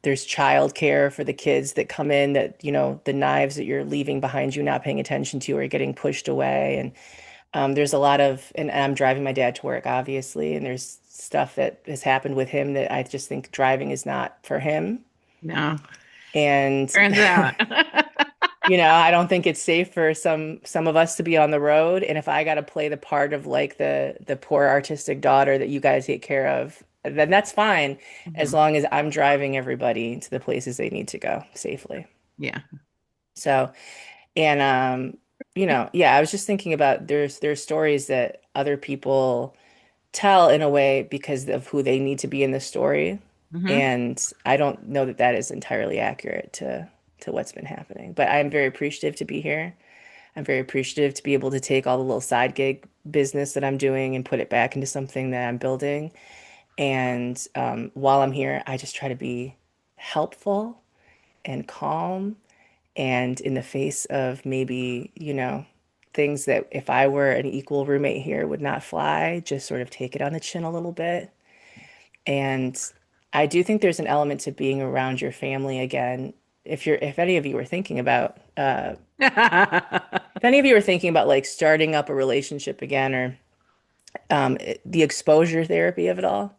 there's childcare for the kids that come in that, the knives that you're leaving behind you not paying attention to are getting pushed away and there's a lot of, and I'm driving my dad to work, obviously, and there's stuff that has happened with him that I just think driving is not for him. No, And, turns out. I don't think it's safe for some of us to be on the road. And if I got to play the part of like the poor artistic daughter that you guys take care of, then that's fine, as Mhm. long as I'm driving everybody to the places they need to go safely. Yeah. So, and yeah, I was just thinking about there's stories that other people tell in a way because of who they need to be in the story. hmm And I don't know that that is entirely accurate to what's been happening. But I'm very appreciative to be here. I'm very appreciative to be able to take all the little side gig business that I'm doing and put it back into something that I'm building. And while I'm here, I just try to be helpful and calm and in the face of maybe, things that if I were an equal roommate here would not fly, just sort of take it on the chin a little bit. And I do think there's an element to being around your family again. If any of you were thinking about, if any of you were thinking about like starting up a relationship again or The exposure therapy of it all.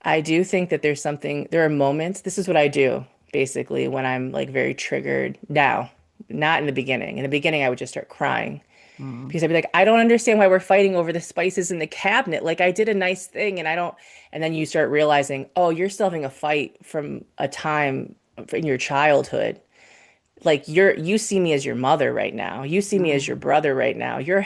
I do think that there are moments, this is what I do basically when I'm like very triggered now, not in the beginning. In the beginning, I would just start crying Mm. because I'd be like, I don't understand why we're fighting over the spices in the cabinet. Like I did a nice thing and I don't, and then you start realizing, oh, you're still having a fight from a time in your childhood. Like you see me as your mother right now. You see me as your Mm. brother right now. You're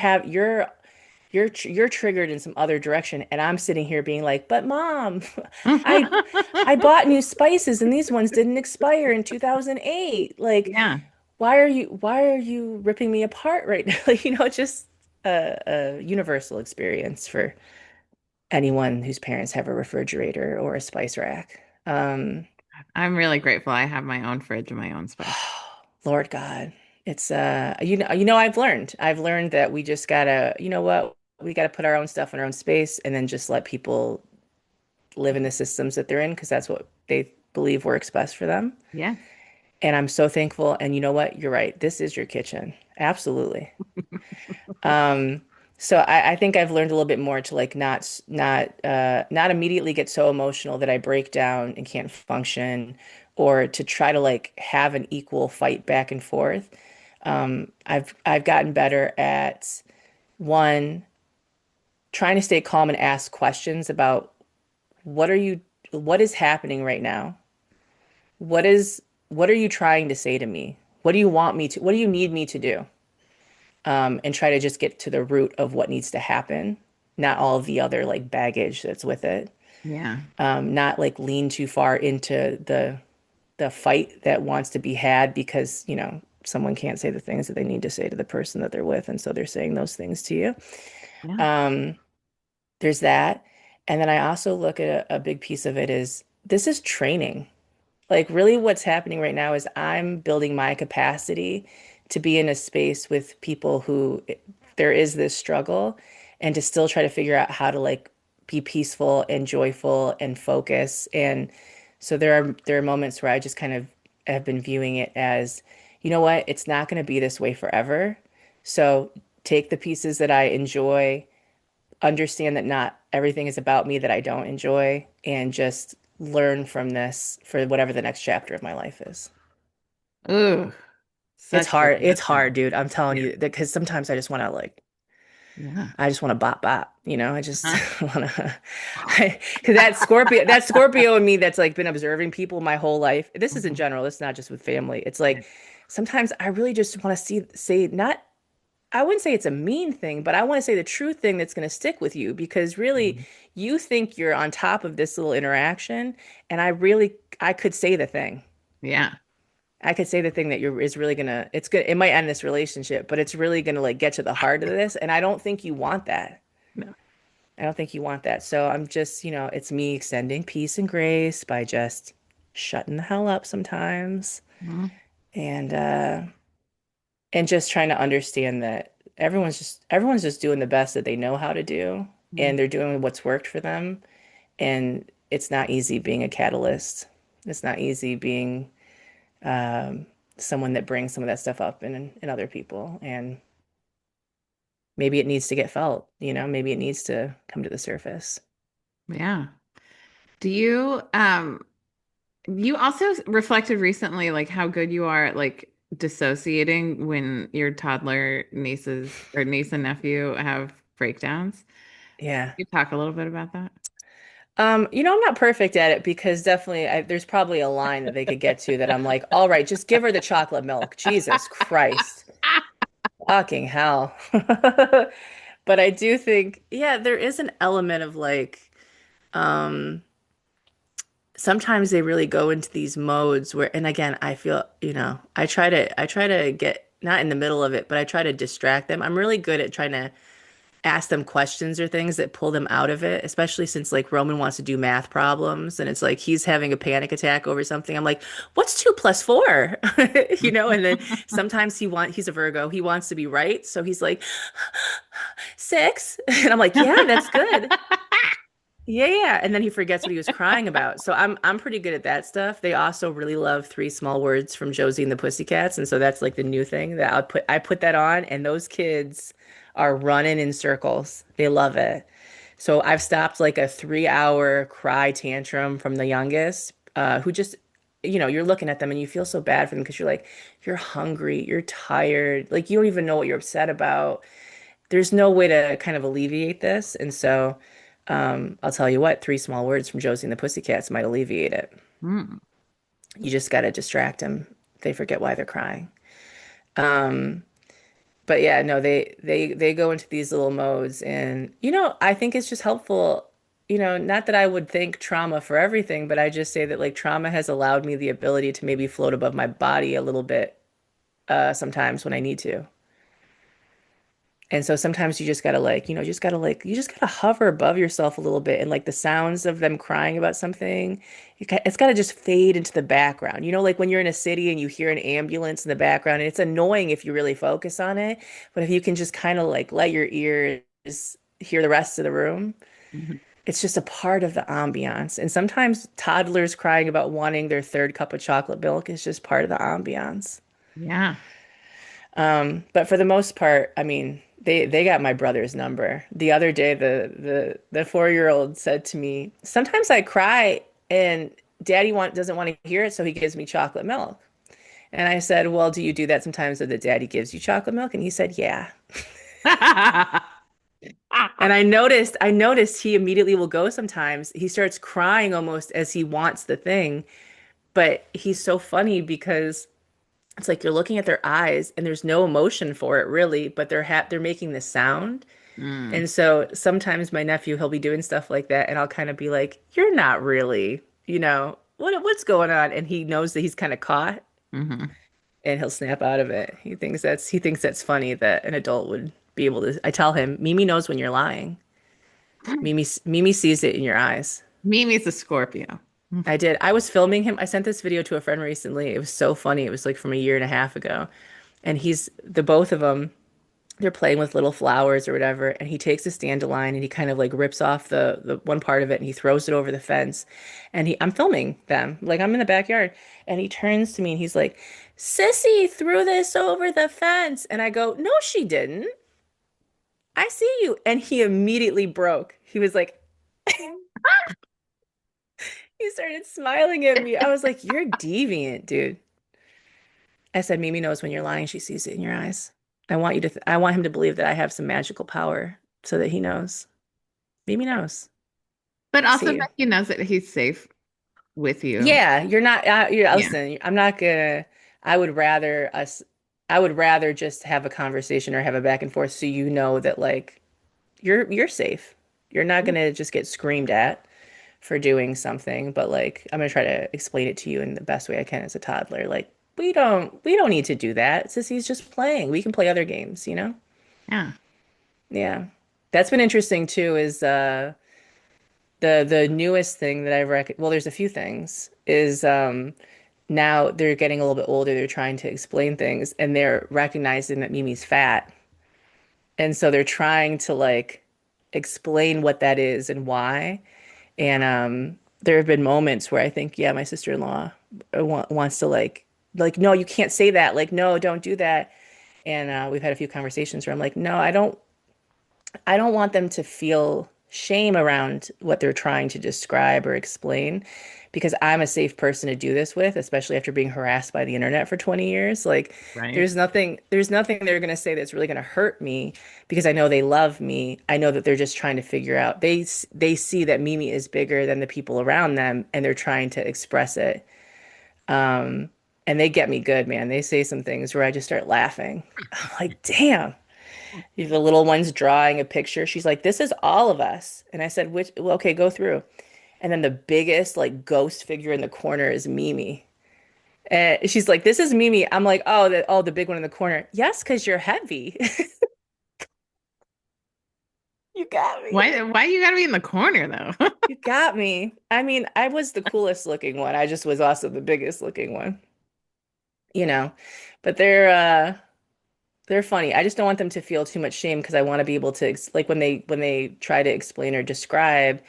triggered in some other direction, and I'm sitting here being like, "But mom, I I bought new spices and these ones didn't expire in 2008. Like, Yeah. why are you ripping me apart right now?" Like, just a universal experience for anyone whose parents have a refrigerator or a spice rack. I'm really grateful I have my own fridge and my own spice. Lord God, it's I've learned that we just gotta, you know what? We gotta put our own stuff in our own space and then just let people live in the systems that they're in because that's what they believe works best for them. Yes. And I'm so thankful. And you know what? You're right. This is your kitchen. Absolutely. Um, so I think I've learned a little bit more to like not immediately get so emotional that I break down and can't function, or to try to like have an equal fight back and forth. I've gotten better at one, trying to stay calm and ask questions about what are you what is happening right now? What are you trying to say to me? What do you need me to do? And try to just get to the root of what needs to happen, not all of the other like baggage that's with it. Yeah. Not like lean too far into the fight that wants to be had because, someone can't say the things that they need to say to the person that they're with, and so they're saying those things to you. Yeah. Um, there's that. And then I also look at a big piece of it is this is training. Like, really, what's happening right now is I'm building my capacity to be in a space with people who there is this struggle, and to still try to figure out how to like be peaceful and joyful and focus. And so there are moments where I just kind of have been viewing it as, you know what, it's not going to be this way forever. So take the pieces that I enjoy, understand that not everything is about me that I don't enjoy, and just learn from this for whatever the next chapter of my life is. Ooh, It's such good hard. It's hard, wisdom. dude. I'm telling Yeah. you that because sometimes Yeah. I just want to bop bop, I just Huh? want to, because that Scorpio in me that's like been observing people my whole life. This is in Mhm. general. It's not just with family. It's Yeah. like sometimes I really just want to say not, I wouldn't say it's a mean thing, but I want to say the true thing that's going to stick with you because really Mhm. you think you're on top of this little interaction, and I could say the thing. Yeah. I could say the thing that is really gonna, it's good. It might end this relationship, but it's really gonna like get to the heart of this. And I don't think you want that. No. I don't think you want that. So I'm just, it's me extending peace and grace by just shutting the hell up sometimes, Mhm. and just trying to understand that everyone's just doing the best that they know how to do, and Mhm. they're doing what's worked for them. And it's not easy being a catalyst. It's not easy being um, someone that brings some of that stuff up in other people. And maybe it needs to get felt, maybe it needs to come to the surface. Yeah. Do you also reflected recently like how good you are at like dissociating when your toddler nieces or niece and nephew have breakdowns? Yeah. You talk a little bit about that? I'm not perfect at it because definitely there's probably a line that they could get to that I'm like, all right, just give her the chocolate milk. Jesus Christ. Fucking hell. But I do think, yeah, there is an element of like, um, sometimes they really go into these modes where, and again, I feel, I try to get not in the middle of it, but I try to distract them. I'm really good at trying to ask them questions or things that pull them out of it, especially since like Roman wants to do math problems and it's like he's having a panic attack over something. I'm like, what's 2 + 4? And then sometimes he's a Virgo. He wants to be right. So he's like, 6. And I'm like, yeah, that's good. Yeah, yeah. And then he forgets what he was crying about. So I'm pretty good at that stuff. They also really love Three Small Words from Josie and the Pussycats. And so that's like the new thing that I put that on, and those kids are running in circles. They love it. So I've stopped like a 3 hour cry tantrum from the youngest, who just, you're looking at them and you feel so bad for them because you're like, you're hungry, you're tired, like you don't even know what you're upset about. There's no way to kind of alleviate this. And so I'll tell you what, three small words from Josie and the Pussycats might alleviate it. Mm. You just got to distract them. They forget why they're crying. Um, but yeah, no, they go into these little modes, and I think it's just helpful. Not that I would thank trauma for everything, but I just say that like trauma has allowed me the ability to maybe float above my body a little bit sometimes when I need to. And so sometimes you just gotta like, you just gotta hover above yourself a little bit, and like the sounds of them crying about something, it's gotta just fade into the background. Like when you're in a city and you hear an ambulance in the background, and it's annoying if you really focus on it, but if you can just kind of like let your ears hear the rest of the room, Mhm. it's just a part of the ambiance. And sometimes toddlers crying about wanting their third cup of chocolate milk is just part of the ambiance. Yeah. But for the most part, I mean, they got my brother's number. The other day, the 4-year-old said to me, "Sometimes I cry and Daddy doesn't want to hear it, so he gives me chocolate milk." And I said, "Well, do you do that sometimes so that Daddy gives you chocolate milk?" And he said, "Yeah." And I noticed he immediately will go sometimes. He starts crying almost as he wants the thing, but he's so funny because it's like you're looking at their eyes and there's no emotion for it really, but they're making this sound. Mm. And so sometimes my nephew, he'll be doing stuff like that, and I'll kind of be like, "You're not really, what's going on?" And he knows that he's kind of caught, Hmm. and he'll snap out of it. He thinks that's funny that an adult would be able to. I tell him, Mimi knows when you're lying. Mimi sees it in your eyes. Mimi's a Scorpio. I did. I was filming him. I sent this video to a friend recently. It was so funny. It was like from a year and a half ago. And the both of them, they're playing with little flowers or whatever, and he takes a dandelion and he kind of like rips off the one part of it and he throws it over the fence. And I'm filming them, like I'm in the backyard, and he turns to me and he's like, "Sissy threw this over the fence." And I go, "No, she didn't. I see you." And he immediately broke. He was like, he started smiling at me. I was like, "You're deviant, dude." I said, "Mimi knows when you're lying. She sees it in your eyes. I want him to believe that I have some magical power so that he knows. Mimi knows. But I also see that you." he knows that he's safe with you. Yeah, you're not, Yeah. listen, I'm not gonna, I would rather us, I would rather just have a conversation or have a back and forth so you know that like you're safe. You're not gonna just get screamed at for doing something, but like I'm gonna try to explain it to you in the best way I can as a toddler. Like we don't need to do that. Sissy's just playing. We can play other games. Yeah. Yeah. That's been interesting too, is the newest thing that well, there's a few things, is now they're getting a little bit older, they're trying to explain things and they're recognizing that Mimi's fat. And so they're trying to like explain what that is and why. And there have been moments where I think, yeah, my sister-in-law wants to like, no, you can't say that. Like, no, don't do that. And we've had a few conversations where I'm like, no, I don't want them to feel shame around what they're trying to describe or explain, because I'm a safe person to do this with, especially after being harassed by the internet for 20 years. Like Right. there's nothing they're going to say that's really going to hurt me, because I know they love me. I know that they're just trying to figure out, they see that Mimi is bigger than the people around them and they're trying to express it. Um and they get me good, man. They say some things where I just start laughing. I'm like, "Damn." The little one's drawing a picture. She's like, "This is all of us." And I said, "Which, well, okay, go through." And then the biggest like ghost figure in the corner is Mimi. And she's like, "This is Mimi." I'm like, "Oh, the big one in the corner." "Yes, because you're heavy." You got me. Why you gotta be in the corner though? You got me. I mean, I was the coolest looking one. I just was also the biggest looking one, you know. But they're funny. I just don't want them to feel too much shame, because I want to be able to like when they try to explain or describe,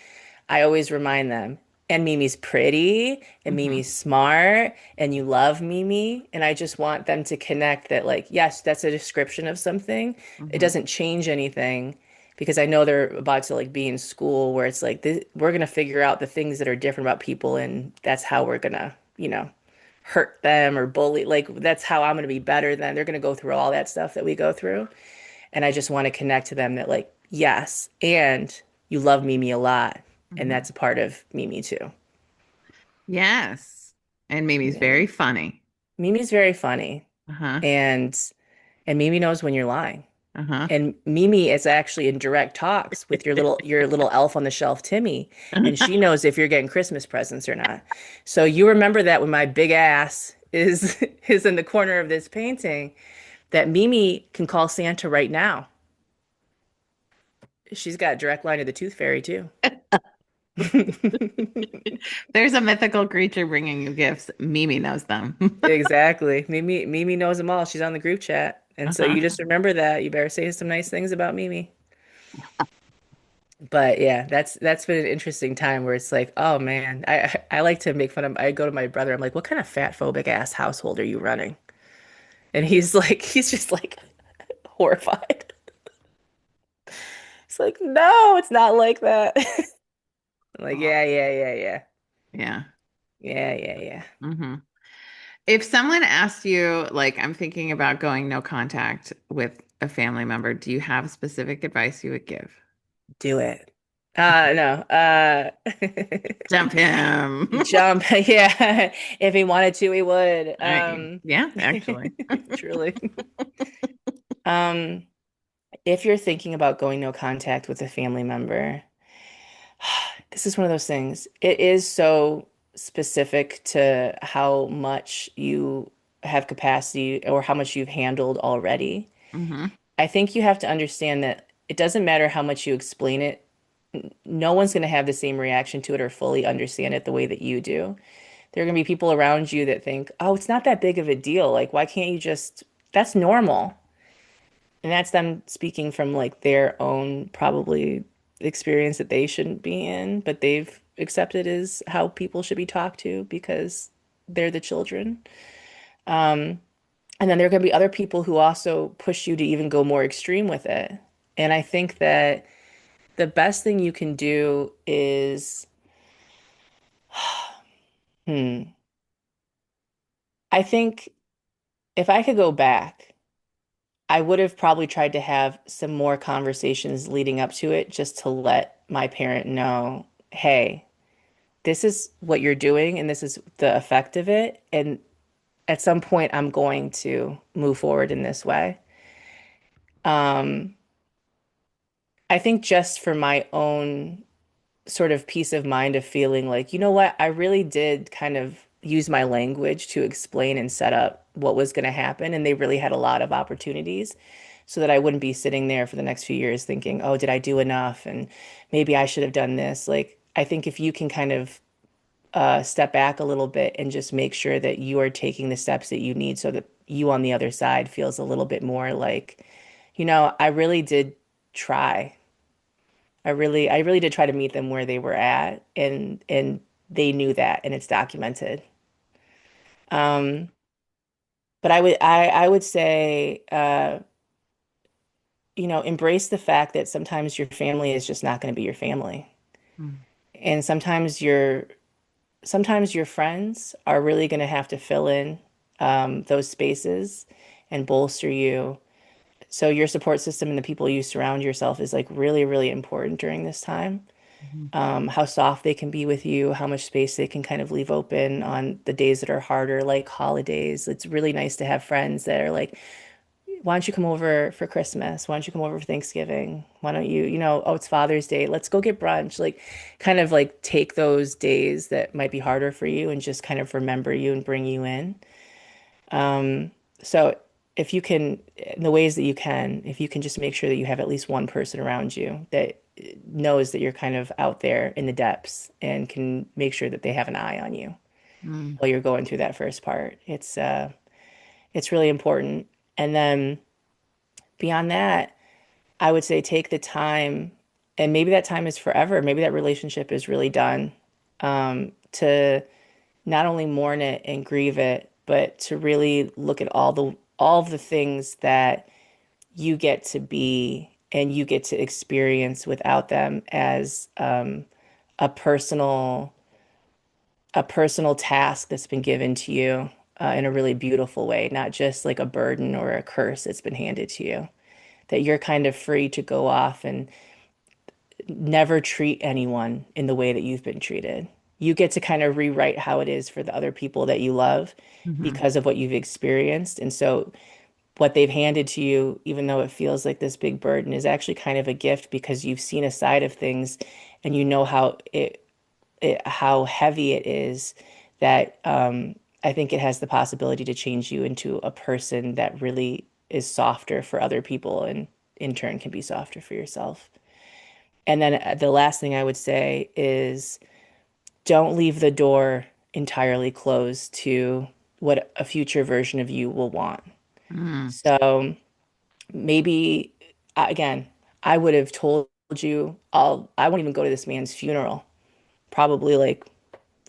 I always remind them, and Mimi's pretty, and Hmm. Mimi's smart, and you love Mimi. And I just want them to connect that, like, yes, that's a description of something. It Hmm. doesn't change anything. because I know they're about to like be in school where it's like we're gonna figure out the things that are different about people, and that's how we're gonna, hurt them or bully. Like that's how I'm gonna be better than they're gonna go through all that stuff that we go through. And I just want to connect to them that like, yes, and you love Mimi a lot, and Mhm. that's a part of Mimi too. Yes. And Mimi's Yeah. very funny. Mimi's very funny, Uh-huh. and Mimi knows when you're lying. Uh-huh. And Mimi is actually in direct talks with your little elf on the shelf, Timmy, and she knows if you're getting Christmas presents or not. So you remember that when my big ass is is in the corner of this painting, that Mimi can call Santa right now. She's got a direct line to the Tooth Fairy too. There's a mythical creature bringing you gifts. Mimi knows them. Exactly. Mimi knows them all. She's on the group chat. And so Uh-huh. you just remember that. You better say some nice things about Mimi. But yeah, that's been an interesting time where it's like, oh man, I like to make fun of I go to my brother, I'm like, what kind of fat phobic ass household are you running? And he's like, he's just like horrified. It's like, no, it's not like that. I'm like, Oh, yeah, yeah, yeah, yeah. yeah. Yeah, yeah, yeah. Hmm. If someone asked you, like, I'm thinking about going no contact with a family member, do you have specific advice you would give? Do it. No. Jump him. Jump. Yeah. If he wanted to, he would. Yeah, actually. Truly. Um, if you're thinking about going no contact with a family member, this is one of those things. It is so specific to how much you have capacity or how much you've handled already. Hmm. I think you have to understand that it doesn't matter how much you explain it, no one's going to have the same reaction to it or fully understand it the way that you do. There are going to be people around you that think, oh, it's not that big of a deal. Like, why can't you just, that's normal. And that's them speaking from like their own probably experience that they shouldn't be in, but they've accepted as how people should be talked to because they're the children. Um, and then there are going to be other people who also push you to even go more extreme with it. And I think that the best thing you can do is, hmm, I think if I could go back, I would have probably tried to have some more conversations leading up to it just to let my parent know, hey, this is what you're doing and this is the effect of it. And at some point, I'm going to move forward in this way. Um, I think just for my own sort of peace of mind of feeling like, you know what, I really did kind of use my language to explain and set up what was going to happen. And they really had a lot of opportunities so that I wouldn't be sitting there for the next few years thinking, oh, did I do enough? And maybe I should have done this. Like, I think if you can kind of step back a little bit and just make sure that you are taking the steps that you need so that you on the other side feels a little bit more like, I really did try. I really did try to meet them where they were at, and they knew that, and it's documented. Um, but I would say, embrace the fact that sometimes your family is just not going to be your family, and sometimes your friends are really going to have to fill in those spaces and bolster you. So your support system and the people you surround yourself is like really, really important during this time. Mhm. How soft they can be with you, how much space they can kind of leave open on the days that are harder, like holidays. It's really nice to have friends that are like, why don't you come over for Christmas? Why don't you come over for Thanksgiving? Why don't you, oh, it's Father's Day. Let's go get brunch. Like, kind of like take those days that might be harder for you and just kind of remember you and bring you in. Um, so if you can, in the ways that you can, if you can just make sure that you have at least one person around you that knows that you're kind of out there in the depths and can make sure that they have an eye on you Mm. while you're going through that first part. It's really important. And then beyond that, I would say take the time, and maybe that time is forever. Maybe that relationship is really done, to not only mourn it and grieve it, but to really look at all of the things that you get to be and you get to experience without them as a personal a personal task that's been given to you in a really beautiful way, not just like a burden or a curse that's been handed to you. That you're kind of free to go off and never treat anyone in the way that you've been treated. You get to kind of rewrite how it is for the other people that you love Hmm. because of what you've experienced. And so what they've handed to you, even though it feels like this big burden, is actually kind of a gift because you've seen a side of things and you know how heavy it is that I think it has the possibility to change you into a person that really is softer for other people and in turn can be softer for yourself. And then the last thing I would say is don't leave the door entirely closed to what a future version of you will want. Mm. So maybe, again, I would have told you I won't even go to this man's funeral, probably like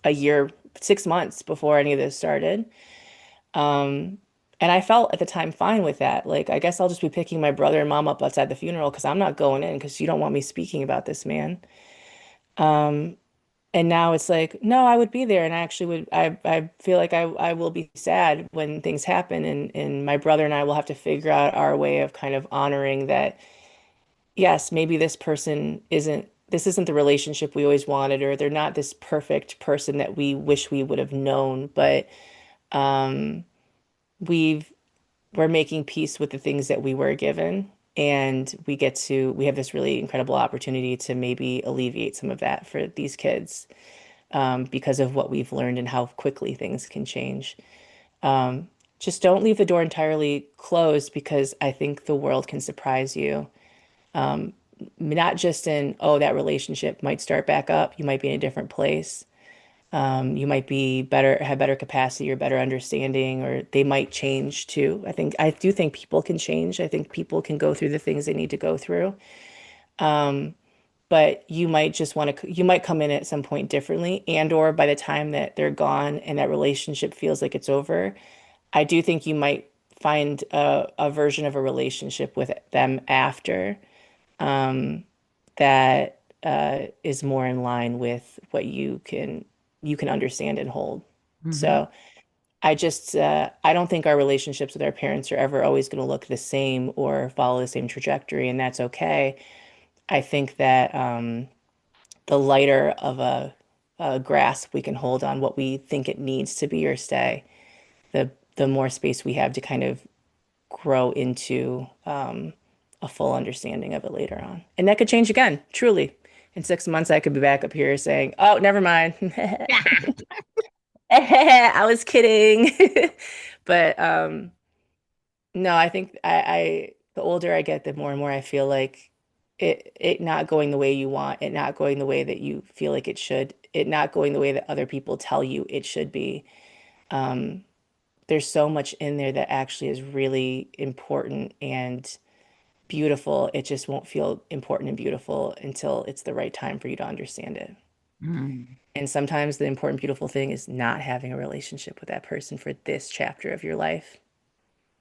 a year, 6 months before any of this started. Um, and I felt at the time fine with that. Like, I guess I'll just be picking my brother and mom up outside the funeral because I'm not going in because you don't want me speaking about this man. Um, and now it's like, no, I would be there, and I actually would. I feel like I will be sad when things happen, and my brother and I will have to figure out our way of kind of honoring that. Yes, maybe this isn't the relationship we always wanted, or they're not this perfect person that we wish we would have known, but um, we've we're making peace with the things that we were given, and we have this really incredible opportunity to maybe alleviate some of that for these kids because of what we've learned and how quickly things can change. Um, just don't leave the door entirely closed because I think the world can surprise you. Um, Not just in, oh, that relationship might start back up. You might be in a different place. You might be have better capacity or better understanding, or they might change too. I do think people can change. I think people can go through the things they need to go through. Um, but you might come in at some point differently, and or by the time that they're gone and that relationship feels like it's over, I do think you might find a version of a relationship with them after that is more in line with what you can understand and hold. Hmm. So I don't think our relationships with our parents are ever always going to look the same or follow the same trajectory, and that's okay. I think that the lighter of a grasp we can hold on what we think it needs to be or stay, the more space we have to kind of grow into a full understanding of it later on. And that could change again, truly. In 6 months, I could be back up here saying, oh, never mind. Yeah. I was kidding. But no, I think the older I get, the more and more I feel like it not going the way you want, it not going the way that you feel like it should, it not going the way that other people tell you it should be. Um, there's so much in there that actually is really important and beautiful. It just won't feel important and beautiful until it's the right time for you to understand it. Mm. And sometimes the important, beautiful thing is not having a relationship with that person for this chapter of your life.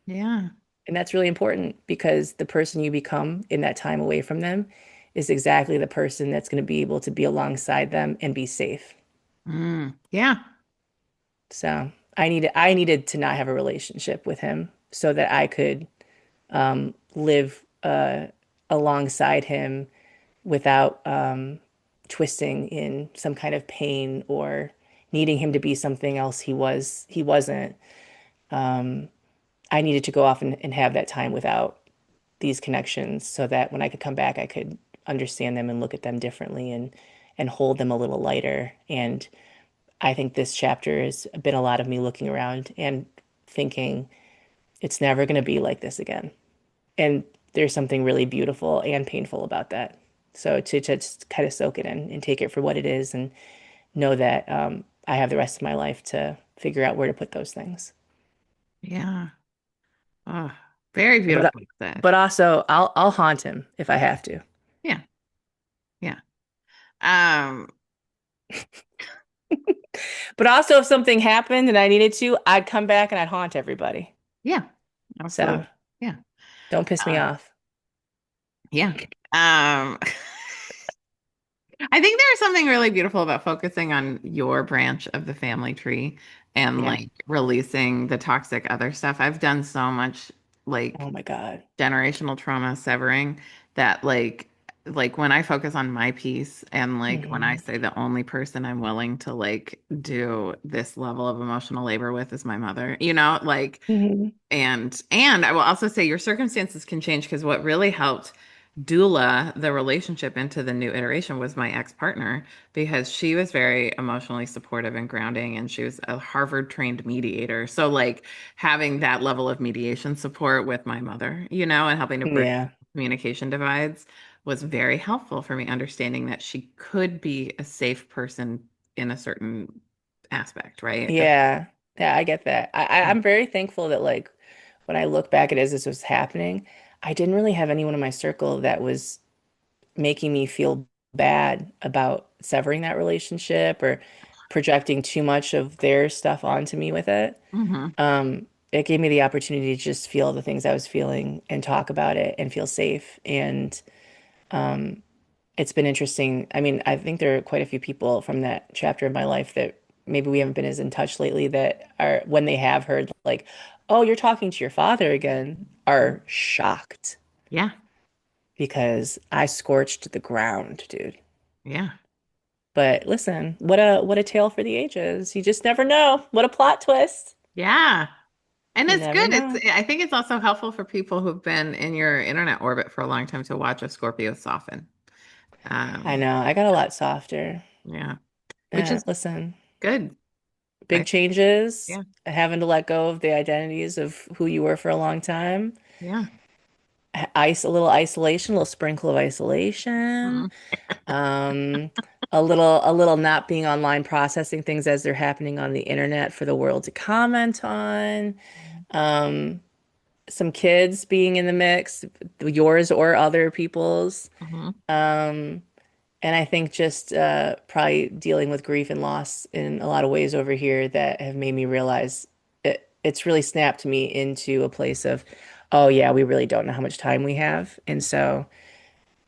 Yeah. And that's really important because the person you become in that time away from them is exactly the person that's going to be able to be alongside them and be safe. Mm. Yeah. So I needed to not have a relationship with him so that I could live alongside him without twisting in some kind of pain or needing him to be something else he wasn't. I needed to go off and have that time without these connections so that when I could come back, I could understand them and look at them differently and hold them a little lighter. And I think this chapter has been a lot of me looking around and thinking it's never going to be like this again. And there's something really beautiful and painful about that. So to just kind of soak it in and take it for what it is and know that I have the rest of my life to figure out where to put those things. Yeah. Oh, very But beautifully said. but also I'll haunt him if I have to. Yeah. Yeah. Um, But also if something happened and I needed to, I'd come back and I'd haunt everybody. yeah, So absolutely. Yeah. don't piss me Uh, off. Yeah. I think there's something really beautiful about focusing on your branch of the family tree and Yeah. like releasing the toxic other stuff. I've done so much like Oh my God. generational trauma severing that like when I focus on my piece and like when I Hmm. say the only person I'm willing to like do this level of emotional labor with is my mother, like Hmm. and I will also say your circumstances can change because what really helped doula the relationship into the new iteration was my ex-partner because she was very emotionally supportive and grounding and she was a Harvard trained mediator. So like having that level of mediation support with my mother, and helping to bridge Yeah. communication divides was very helpful for me understanding that she could be a safe person in a certain aspect, right? Yeah. Yeah, I get that. I'm very thankful that like when I look back at it as this was happening, I didn't really have anyone in my circle that was making me feel bad about severing that relationship or projecting too much of their stuff onto me with it. Hmm. It gave me the opportunity to just feel the things I was feeling and talk about it and feel safe. And it's been interesting. I mean, I think there are quite a few people from that chapter of my life that maybe we haven't been as in touch lately that are, when they have heard, like, oh, you're talking to your father again, are shocked Yeah. because I scorched the ground, dude. Yeah. But listen, what a tale for the ages. You just never know. What a plot twist. Yeah. And You it's never good. know. I think it's also helpful for people who've been in your internet orbit for a long time to watch a Scorpio soften. I Um, know. I got a lot softer. yeah, which is Listen, good. big I, changes, yeah, having to let go of the identities of who you were for a long time. yeah. A little isolation, a little sprinkle of isolation. Mhm. Um, a little not being online processing things as they're happening on the internet for the world to comment on. Um, some kids being in the mix, yours or other people's. Mhm. Um, and I think just probably dealing with grief and loss in a lot of ways over here that have made me realize it's really snapped me into a place of, oh yeah, we really don't know how much time we have. And so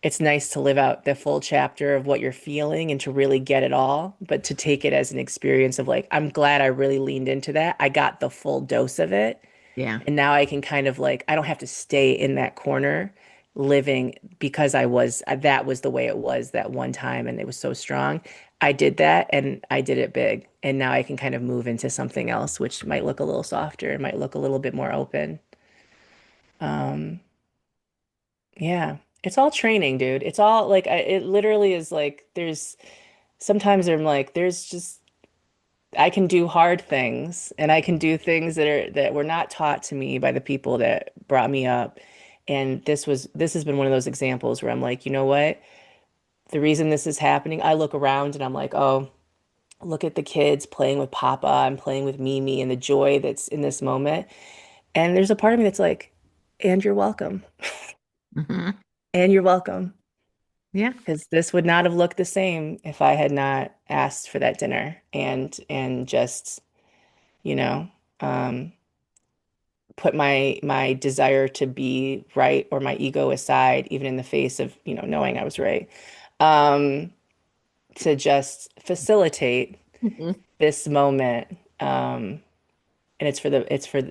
it's nice to live out the full chapter of what you're feeling and to really get it all, but to take it as an experience of like, I'm glad I really leaned into that. I got the full dose of it. Yeah, And now I can kind of like, I don't have to stay in that corner living because that was the way it was that one time and it was so strong. I did that and I did it big. And now I can kind of move into something else, which might look a little softer, it might look a little bit more open. Um, yeah, it's all training, dude. It's all like, it literally is like, sometimes I'm like, there's just, I can do hard things and I can do things that were not taught to me by the people that brought me up. And this has been one of those examples where I'm like, you know what? The reason this is happening, I look around and I'm like, oh, look at the kids playing with Papa and playing with Mimi and the joy that's in this moment. And there's a part of me that's like, and you're welcome. hmm, And you're welcome. yeah, Because this would not have looked the same if I had not asked for that dinner and just, you know, um, put my desire to be right or my ego aside, even in the face of, knowing I was right, um, to just facilitate hmm, this moment. And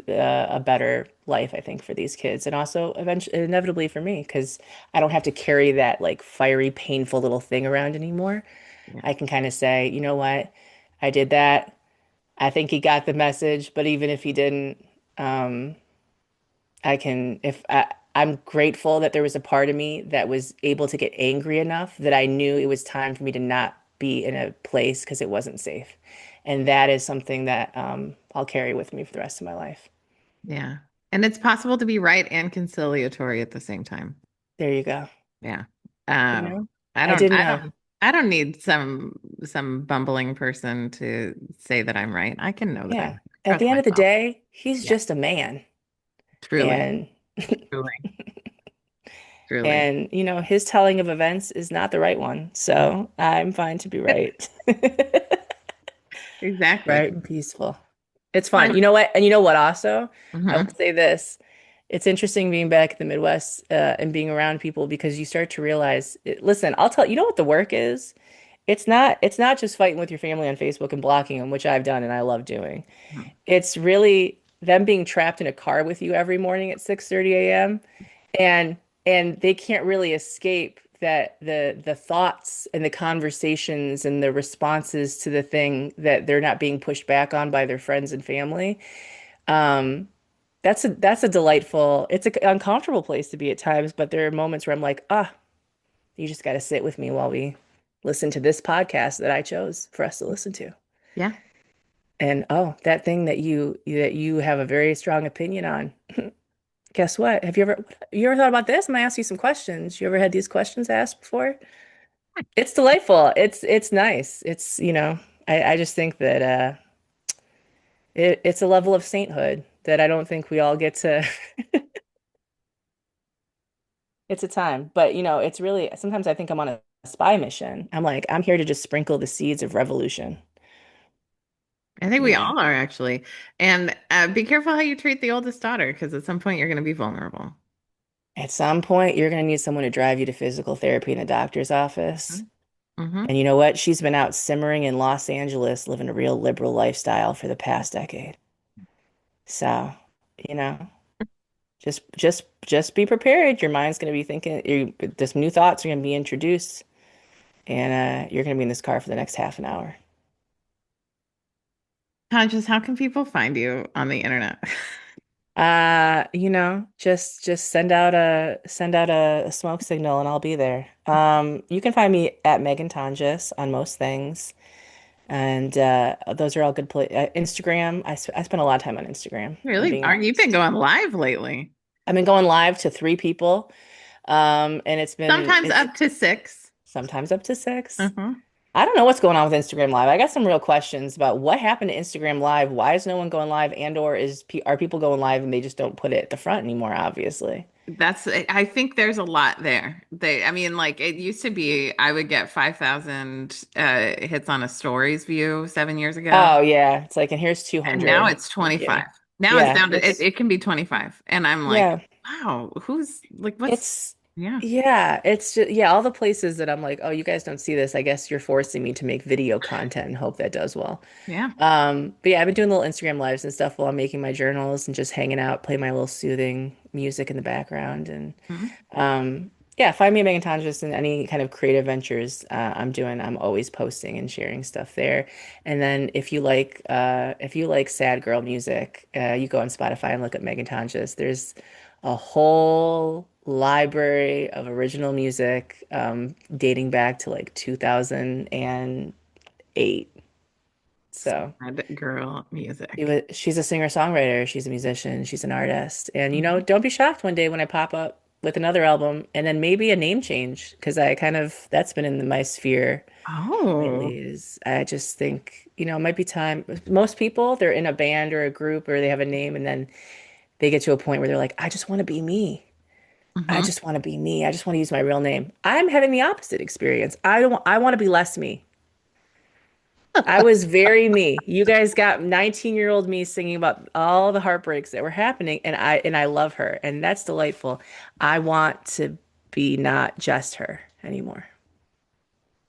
a better life, I think, for these kids, and also eventually, inevitably for me, because I don't have to carry that like fiery, painful little thing around anymore. yeah, I can kind of say, you know what, I did that. I think he got the message, but even if he didn't, um, I can, if I'm grateful that there was a part of me that was able to get angry enough that I knew it was time for me to not be in a place because it wasn't safe. And that is something that I'll carry with me for the rest of my life. yeah. And it's possible to be right and conciliatory at the same time. There you go. Yeah. You Um, know, I I don't, didn't I know. don't, I don't need some bumbling person to say that I'm right. I can know that I'm Yeah. right. At Trust the end of the myself. day, he's Yeah, just a man. truly, And truly, truly. and his telling of events is not the right one. So I'm fine to be right. Exactly. Right and peaceful. It's fun. Fun. You know what? And you know what also? I will Hmm. say this. It's interesting being back in the Midwest and being around people because you start to realize, listen, I'll tell you know what the work is? It's not just fighting with your family on Facebook and blocking them, which I've done and I love doing. It's really them being trapped in a car with you every morning at 6:30 a.m. and and they can't really escape that the thoughts and the conversations and the responses to the thing that they're not being pushed back on by their friends and family. Um, that's a delightful, it's an uncomfortable place to be at times, but there are moments where I'm like, ah, you just got to sit with me while we listen to this podcast that I chose for us to listen to. Yeah. And oh, that thing that you have a very strong opinion on. Guess what? Have you ever thought about this? I'm gonna ask you some questions. You ever had these questions asked before? It's delightful. It's nice. I just think that it's a level of sainthood that I don't think we all get to. It's a time, but it's really sometimes I think I'm on a spy mission. I'm like, I'm here to just sprinkle the seeds of revolution. I think You we know, all are actually. And be careful how you treat the oldest daughter, because at some point you're going to be vulnerable. at some point you're gonna need someone to drive you to physical therapy in a doctor's office. Mm-hmm. And you know what? She's been out simmering in Los Angeles, living a real liberal lifestyle for the past decade. So, you know, just be prepared. Your mind's going to be thinking, there's new thoughts are going to be introduced, and you're going to be in this car for the next half an hour. Conscious, how can people find you on the internet? Just send out a smoke signal and I'll be there. You can find me at Meghan Tonjes on most things. And those are all good Instagram. I spend a lot of time on Instagram, if I'm Really? being Are you been honest. going live lately? I've been going live to three people. And it's been Sometimes it's up to six. sometimes up to six. Uh-huh. I don't know what's going on with Instagram Live. I got some real questions about what happened to Instagram Live. Why is no one going live? And or are people going live and they just don't put it at the front anymore, obviously. I think there's a lot there. I mean, like it used to be, I would get 5,000 hits on a stories view 7 years ago. Oh yeah. It's like, and here's And now 200. it's Thank 25. you. Now it's Yeah, down to, it can be 25. And I'm like, yeah. wow, who's like, what's, It's yeah, it's just all the places that I'm like, oh, you guys don't see this. I guess you're forcing me to make video content and hope that does well. yeah. But yeah, I've been doing little Instagram lives and stuff while I'm making my journals and just hanging out, play my little soothing music in the background. And Mhm. yeah, find me at Megan Tonjes in any kind of creative ventures I'm doing. I'm always posting and sharing stuff there. And then if you like sad girl music, you go on Spotify and look at Megan Tonjes. There's a whole library of original music dating back to like 2008. So. Sad girl music. She's a singer-songwriter, she's a musician, she's an artist. And Mhm. don't be shocked one day when I pop up with another album and then maybe a name change because that's been in my sphere Oh, lately is I just think, it might be time. Most people, they're in a band or a group or they have a name and then they get to a point where they're like, I just want to be me. I hmm. just want to be me. I just want to use my real name. I'm having the opposite experience. I want to be less me. I was very me. You guys got 19-year-old me singing about all the heartbreaks that were happening, and I love her, and that's delightful. I want to be not just her anymore.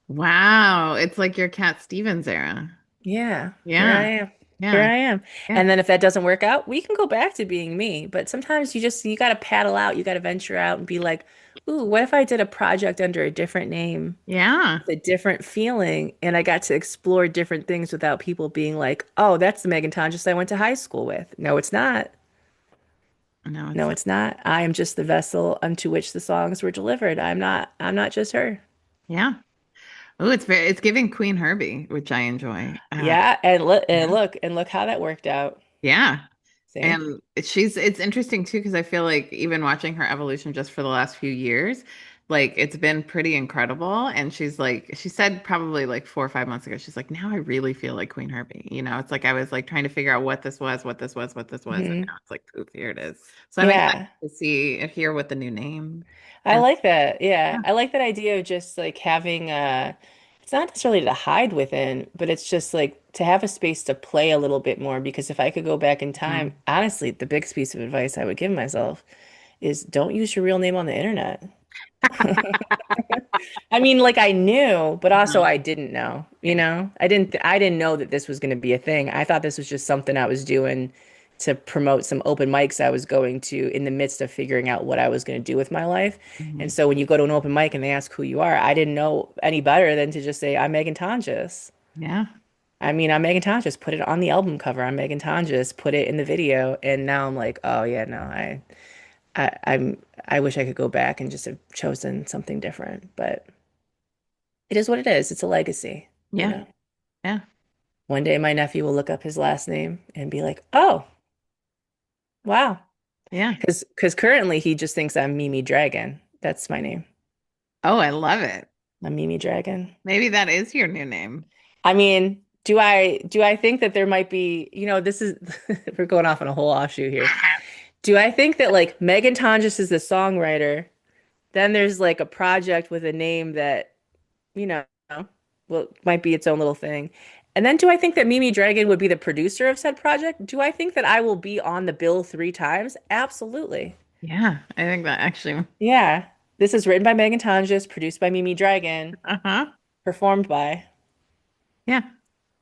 Wow. It's like your Cat Stevens era. Yeah, here I Yeah. am. Here Yeah. I am. Yeah. And then if that doesn't work out, we can go back to being me. But sometimes you got to paddle out, you got to venture out and be like, "Ooh, what if I did a project under a different name?" Yeah. A different feeling and I got to explore different things without people being like, "Oh, that's the Megan Tonjes I went to high school with." No, it's not. No, it's No, it's not. I am just the vessel unto which the songs were delivered. I'm not just her. yeah. Oh, it's giving Queen Herbie, which I enjoy. Yeah, and look and Yeah. look and look how that worked out. Yeah. See? And it's interesting too, because I feel like even watching her evolution just for the last few years, like it's been pretty incredible. And she said probably like 4 or 5 months ago, she's like, now I really feel like Queen Herbie. It's like I was like trying to figure out what this was, what this was, what this was. And Hmm. now it's like, poof, here it is. So I'm excited Yeah. to see and hear what the new name. I And like that. Yeah. yeah, I like that idea of just like having it's not necessarily to hide within, but it's just like to have a space to play a little bit more. Because if I could go back in time, Mhm. honestly, the biggest piece of advice I would give myself is don't use your real name on the internet. I mean, like I knew, but also Mhm. I didn't know, you know? I didn't know that this was going to be a thing. I thought this was just something I was doing to promote some open mics I was going to in the midst of figuring out what I was going to do with my life. And Mhm. so when you go to an open mic and they ask who you are, I didn't know any better than to just say, I'm Meghan Tonjes. Yeah. I mean, I'm Meghan Tonjes. Put it on the album cover. I'm Meghan Tonjes. Put it in the video. And now I'm like, oh yeah, no, I wish I could go back and just have chosen something different, but it is what it is. It's a legacy, you Yeah. know. Yeah. One day my nephew will look up his last name and be like, "Oh, wow." Yeah. Because currently he just thinks I'm Mimi Dragon. That's my name. Oh, I love it. I'm Mimi Dragon. Maybe that is your new name. I mean, do I think that there might be, this is we're going off on a whole offshoot here. Do I think that like Megan Tonjes is the songwriter? Then there's like a project with a name that you know, well, might be its own little thing. And then do I think that Mimi Dragon would be the producer of said project? Do I think that I will be on the bill 3 times? Absolutely. Yeah. I think that actually. Yeah. This is written by Megan Tonjes, produced by Mimi Dragon, Uh-huh. performed by. Yeah.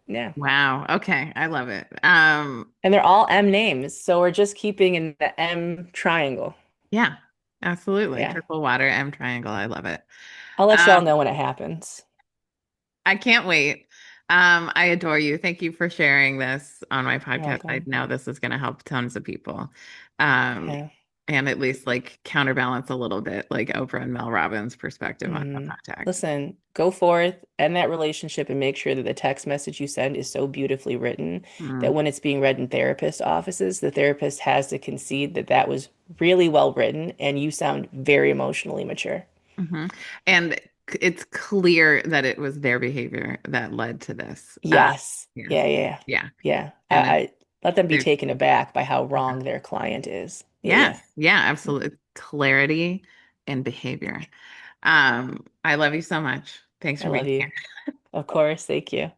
Yeah. Wow. Okay. I love it. And they're all M names. So we're just keeping in the M triangle. Yeah. Absolutely. Yeah. Triple water M triangle. I love it. I'll let y'all Um, know when it happens. I can't wait. I adore you. Thank you for sharing this on my You're podcast. I welcome. know this is going to help tons of people. Um, Yeah. and at least like counterbalance a little bit, like Oprah and Mel Robbins' perspective on no contact. Listen, go forth, end that relationship, and make sure that the text message you send is so beautifully written that Mm. when it's being read in therapist offices, the therapist has to concede that that was really well written and you sound very emotionally mature. Hmm. And it's clear that it was their behavior that led to this. Yes. Yes. Yeah, yeah, yeah. Yeah. Yeah. And I let them be there's, taken aback by how yeah. wrong their client is. Yeah, Yes. yeah. Yeah, absolutely. Clarity and behavior. I love you so much. Thanks I for being love here. you. Of course. Thank you.